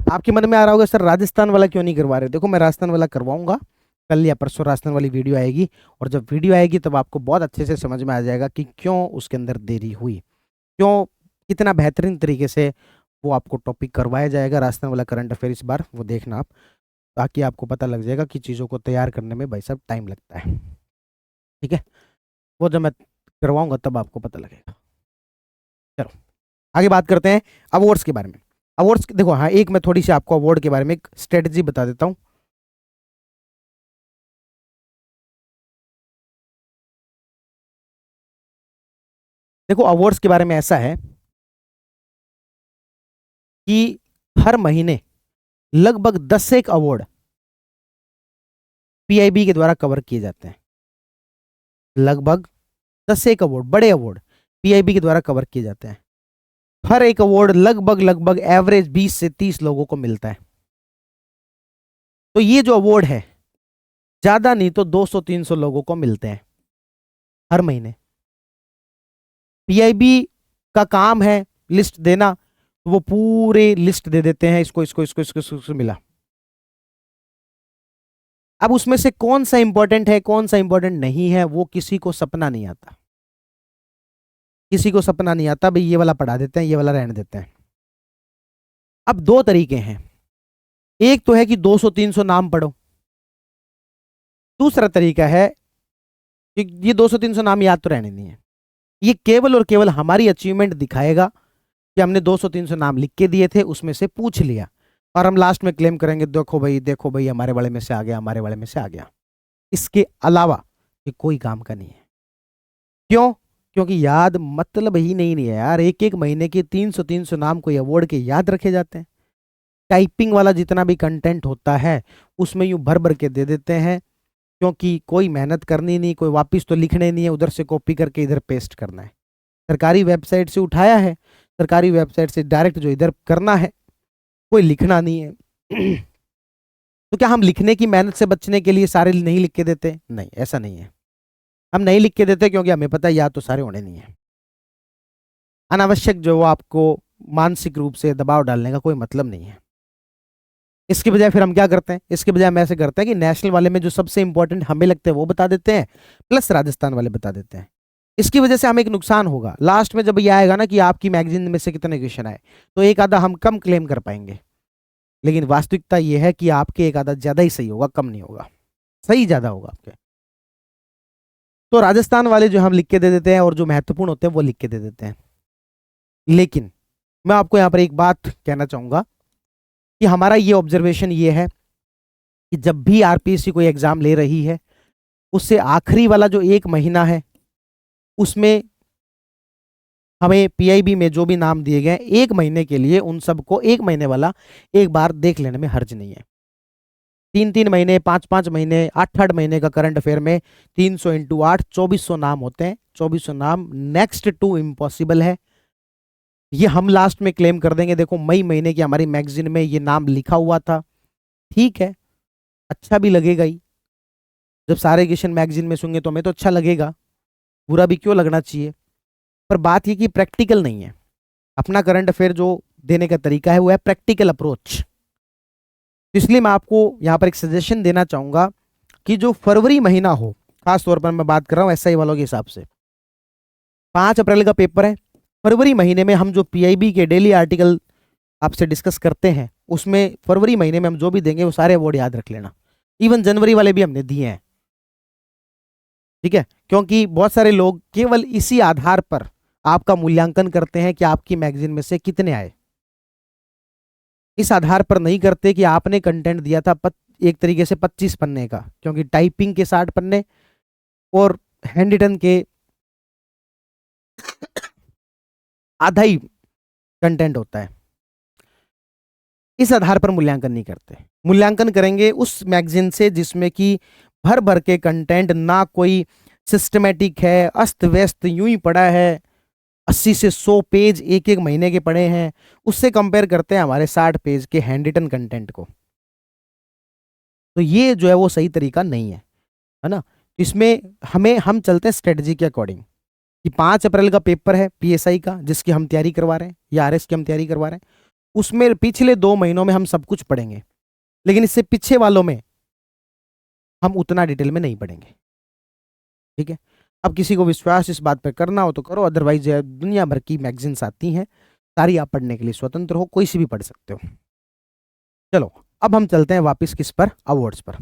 आपके मन में आ रहा होगा सर राजस्थान वाला क्यों नहीं करवा रहे? देखो मैं राजस्थान वाला करवाऊंगा, कल या परसों राजस्थान वाली वीडियो आएगी, और जब वीडियो आएगी तब आपको बहुत अच्छे से समझ में आ जाएगा कि क्यों उसके अंदर देरी हुई, क्यों कितना बेहतरीन तरीके से वो आपको टॉपिक करवाया जाएगा। राजस्थान वाला करंट अफेयर इस बार वो देखना आप, ताकि आपको पता लग जाएगा कि चीज़ों को तैयार करने में भाई साहब टाइम लगता है। ठीक है, वो जब मैं करवाऊंगा तब आपको पता लगेगा। चलो आगे बात करते हैं अवार्ड्स के बारे में। अवार्ड्स देखो, हाँ एक मैं थोड़ी सी आपको अवार्ड के बारे में एक स्ट्रेटजी बता देता हूं। देखो अवार्ड्स के बारे में ऐसा है कि हर महीने लगभग 10 से एक अवार्ड पीआईबी के द्वारा कवर किए जाते हैं। लगभग 10 से एक अवार्ड, बड़े अवार्ड पीआईबी के द्वारा कवर किए जाते हैं। हर एक अवार्ड लगभग एवरेज 20 से 30 लोगों को मिलता है। तो ये जो अवार्ड है ज्यादा नहीं तो 200-300 लोगों को मिलते हैं हर महीने। पीआईबी का काम है लिस्ट देना, तो वो पूरे लिस्ट दे देते हैं, इसको इसको इसको इसको, इसको, इसको मिला। अब उसमें से कौन सा इंपॉर्टेंट है कौन सा इंपॉर्टेंट नहीं है वो किसी को सपना नहीं आता, किसी को सपना नहीं आता भाई ये वाला पढ़ा देते हैं ये वाला रहने देते हैं। अब 2 तरीके हैं, एक तो है कि 200-300 नाम पढ़ो, दूसरा तरीका है कि ये 200-300 नाम याद तो रहने नहीं है, ये केवल और केवल हमारी अचीवमेंट दिखाएगा कि हमने 200-300 नाम लिख के दिए थे, उसमें से पूछ लिया, और हम लास्ट में क्लेम करेंगे देखो भाई हमारे वाले में से आ गया, हमारे वाले में से आ गया। इसके अलावा ये कोई काम का नहीं है। क्यों? क्योंकि याद मतलब ही नहीं है यार। एक एक महीने के 300-300 नाम कोई अवार्ड के याद रखे जाते हैं? टाइपिंग वाला जितना भी कंटेंट होता है उसमें यूं भर भर के दे देते हैं, क्योंकि कोई मेहनत करनी नहीं, कोई वापस तो लिखने नहीं है, उधर से कॉपी करके इधर पेस्ट करना है। सरकारी वेबसाइट से उठाया है, सरकारी वेबसाइट से डायरेक्ट जो इधर करना है, कोई लिखना नहीं है। तो क्या हम लिखने की मेहनत से बचने के लिए सारे नहीं लिख के देते? नहीं, ऐसा नहीं है। हम नहीं लिख के देते क्योंकि हमें पता है याद तो सारे होने नहीं है। अनावश्यक जो आपको मानसिक रूप से दबाव डालने का कोई मतलब नहीं है। इसके बजाय फिर हम क्या करते हैं, इसके बजाय हम ऐसे करते हैं कि नेशनल वाले में जो सबसे इंपॉर्टेंट हमें लगते हैं वो बता देते हैं, प्लस राजस्थान वाले बता देते हैं। इसकी वजह से हमें एक नुकसान होगा, लास्ट में जब ये आएगा ना कि आपकी मैगजीन में से कितने क्वेश्चन आए, तो एक आधा हम कम क्लेम कर पाएंगे, लेकिन वास्तविकता ये है कि आपके एक आधा ज्यादा ही सही होगा, कम नहीं होगा, सही ज्यादा होगा आपके। तो राजस्थान वाले जो हम लिख के दे देते हैं और जो महत्वपूर्ण होते हैं वो लिख के दे देते हैं। लेकिन मैं आपको यहां पर एक बात कहना चाहूंगा कि हमारा ये ऑब्जर्वेशन ये है कि जब भी आरपीएससी कोई एग्जाम ले रही है, उससे आखिरी वाला जो एक महीना है उसमें हमें पीआईबी में जो भी नाम दिए गए एक महीने के लिए उन सबको एक महीने वाला एक बार देख लेने में हर्ज नहीं है। 3-3 महीने 5-5 महीने 8-8 महीने का करंट अफेयर में 300 इंटू 8 2400 नाम होते हैं। 2400 नाम नेक्स्ट टू इम्पॉसिबल है। ये हम लास्ट में क्लेम कर देंगे, देखो मई महीने की हमारी मैगजीन में ये नाम लिखा हुआ था, ठीक है, अच्छा भी लगेगा ही। जब सारे क्वेश्चन मैगजीन में सुनेंगे तो हमें तो अच्छा लगेगा, बुरा भी क्यों लगना चाहिए। पर बात ये कि प्रैक्टिकल नहीं है। अपना करंट अफेयर जो देने का तरीका है वो है प्रैक्टिकल अप्रोच। इसलिए मैं आपको यहां पर एक सजेशन देना चाहूंगा कि जो फरवरी महीना हो, खास तौर पर मैं बात कर रहा हूं एसआई वालों के हिसाब से, 5 अप्रैल का पेपर है, फरवरी महीने में हम जो पीआईबी के डेली आर्टिकल आपसे डिस्कस करते हैं उसमें फरवरी महीने में हम जो भी देंगे वो सारे अवार्ड याद रख लेना। इवन जनवरी वाले भी हमने दिए हैं, ठीक है, क्योंकि बहुत सारे लोग केवल इसी आधार पर आपका मूल्यांकन करते हैं कि आपकी मैगजीन में से कितने आए। इस आधार पर नहीं करते कि आपने कंटेंट दिया था एक तरीके से 25 पन्ने का, क्योंकि टाइपिंग के 60 पन्ने और हैंड रिटन के आधा ही कंटेंट होता है। इस आधार पर मूल्यांकन नहीं करते। मूल्यांकन करेंगे उस मैगजीन से जिसमें कि भर भर के कंटेंट, ना कोई सिस्टमेटिक है, अस्त व्यस्त यूं ही पड़ा है, 80 से 100 पेज एक एक महीने के पड़े हैं, उससे कंपेयर करते हैं हमारे 60 पेज के हैंड रिटन कंटेंट को। तो ये जो है वो सही तरीका नहीं है ना। इसमें हम चलते हैं स्ट्रेटजी के अकॉर्डिंग कि 5 अप्रैल का पेपर है पीएसआई का जिसकी हम तैयारी करवा रहे हैं या आरएस की हम तैयारी करवा रहे हैं, उसमें पिछले 2 महीनों में हम सब कुछ पढ़ेंगे, लेकिन इससे पीछे वालों में हम उतना डिटेल में नहीं पढ़ेंगे, ठीक है। अब किसी को विश्वास इस बात पर करना हो तो करो, अदरवाइज दुनिया भर की मैगजीन्स आती हैं, सारी आप पढ़ने के लिए स्वतंत्र हो, कोई सी भी पढ़ सकते हो। चलो अब हम चलते हैं वापस किस पर, अवार्ड्स पर।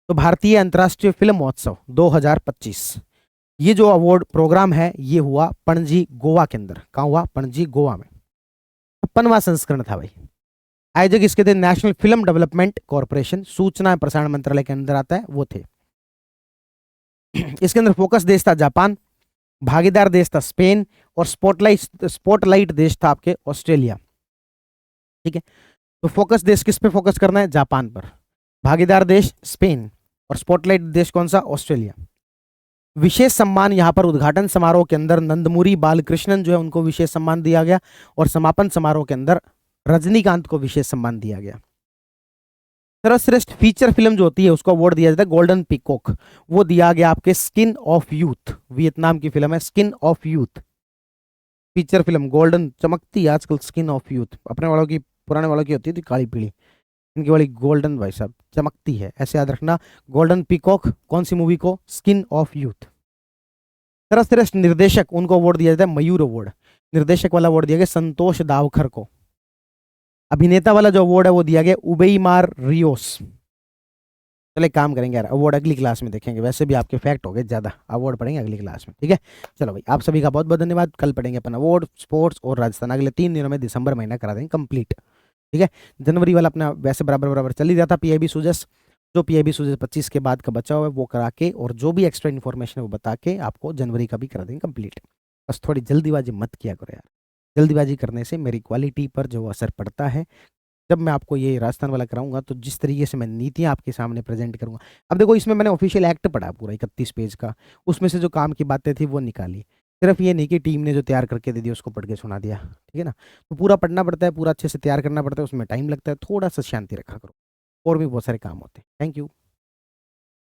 तो भारतीय अंतर्राष्ट्रीय फिल्म महोत्सव 2025, ये जो अवार्ड प्रोग्राम है ये हुआ पणजी गोवा के अंदर। कहाँ हुआ? पणजी गोवा में। 56वां संस्करण था भाई। आयोजक इसके थे नेशनल फिल्म डेवलपमेंट कॉर्पोरेशन, सूचना एवं प्रसारण मंत्रालय के अंदर आता है, वो थे। इसके अंदर फोकस देश था जापान, भागीदार देश था स्पेन, और स्पॉटलाइट देश था आपके ऑस्ट्रेलिया, ठीक है। तो फोकस देश किस पे फोकस करना है? जापान पर। भागीदार देश स्पेन, और स्पॉटलाइट देश कौन सा? ऑस्ट्रेलिया। विशेष सम्मान यहां पर उद्घाटन समारोह के अंदर नंदमुरी बालकृष्णन जो है उनको विशेष सम्मान दिया गया, और समापन समारोह के अंदर रजनीकांत को विशेष सम्मान दिया गया। सर्वश्रेष्ठ फीचर फिल्म जो होती है उसको अवार्ड दिया जाता है गोल्डन पीकॉक, वो दिया गया आपके स्किन ऑफ यूथ, वियतनाम की फिल्म है skin of youth. Feature film golden, चमकती आजकल स्किन ऑफ यूथ, अपने वालों की पुराने वालों की होती थी काली पीली, इनकी वाली गोल्डन भाई साहब चमकती है, ऐसे याद रखना। गोल्डन पीकॉक कौन सी मूवी को? Skin of youth. सर्वश्रेष्ठ निर्देशक उनको अवार्ड दिया जाता है मयूर अवार्ड, निर्देशक वाला अवार्ड दिया गया संतोष दावखर को। अभिनेता वाला जो अवार्ड है वो दिया गया उबेईमार रियोस। चलो एक काम करेंगे यार, अवार्ड अगली क्लास में देखेंगे, वैसे भी आपके फैक्ट हो गए ज्यादा, अवार्ड पढ़ेंगे अगली क्लास में, ठीक है। चलो भाई आप सभी का बहुत बहुत धन्यवाद। कल पढ़ेंगे अपन अवार्ड, स्पोर्ट्स और राजस्थान, अगले 3 दिनों में दिसंबर महीना करा देंगे कंप्लीट, ठीक है। जनवरी वाला अपना वैसे बराबर बराबर चल ही जाता पीआईबी सूजस, जो पीआईबी सूजस 25 के बाद का बचा हुआ है वो करा के, और जो भी एक्स्ट्रा इन्फॉर्मेशन है वो बता के आपको जनवरी का भी करा देंगे कंप्लीट। बस थोड़ी जल्दीबाजी मत किया करो यार, जल्दीबाजी करने से मेरी क्वालिटी पर जो असर पड़ता है। जब मैं आपको ये राजस्थान वाला कराऊंगा तो जिस तरीके से मैं नीतियां आपके सामने प्रेजेंट करूंगा, अब देखो इसमें मैंने ऑफिशियल एक्ट पढ़ा पूरा 31 पेज का, उसमें से जो काम की बातें थी वो निकाली, सिर्फ ये नहीं कि टीम ने जो तैयार करके दे दिया उसको पढ़ के सुना दिया, ठीक है ना। तो पूरा पढ़ना पड़ता है, पूरा अच्छे से तैयार करना पड़ता है, उसमें टाइम लगता है, थोड़ा सा शांति रखा करो, और भी बहुत सारे काम होते हैं। Thank you.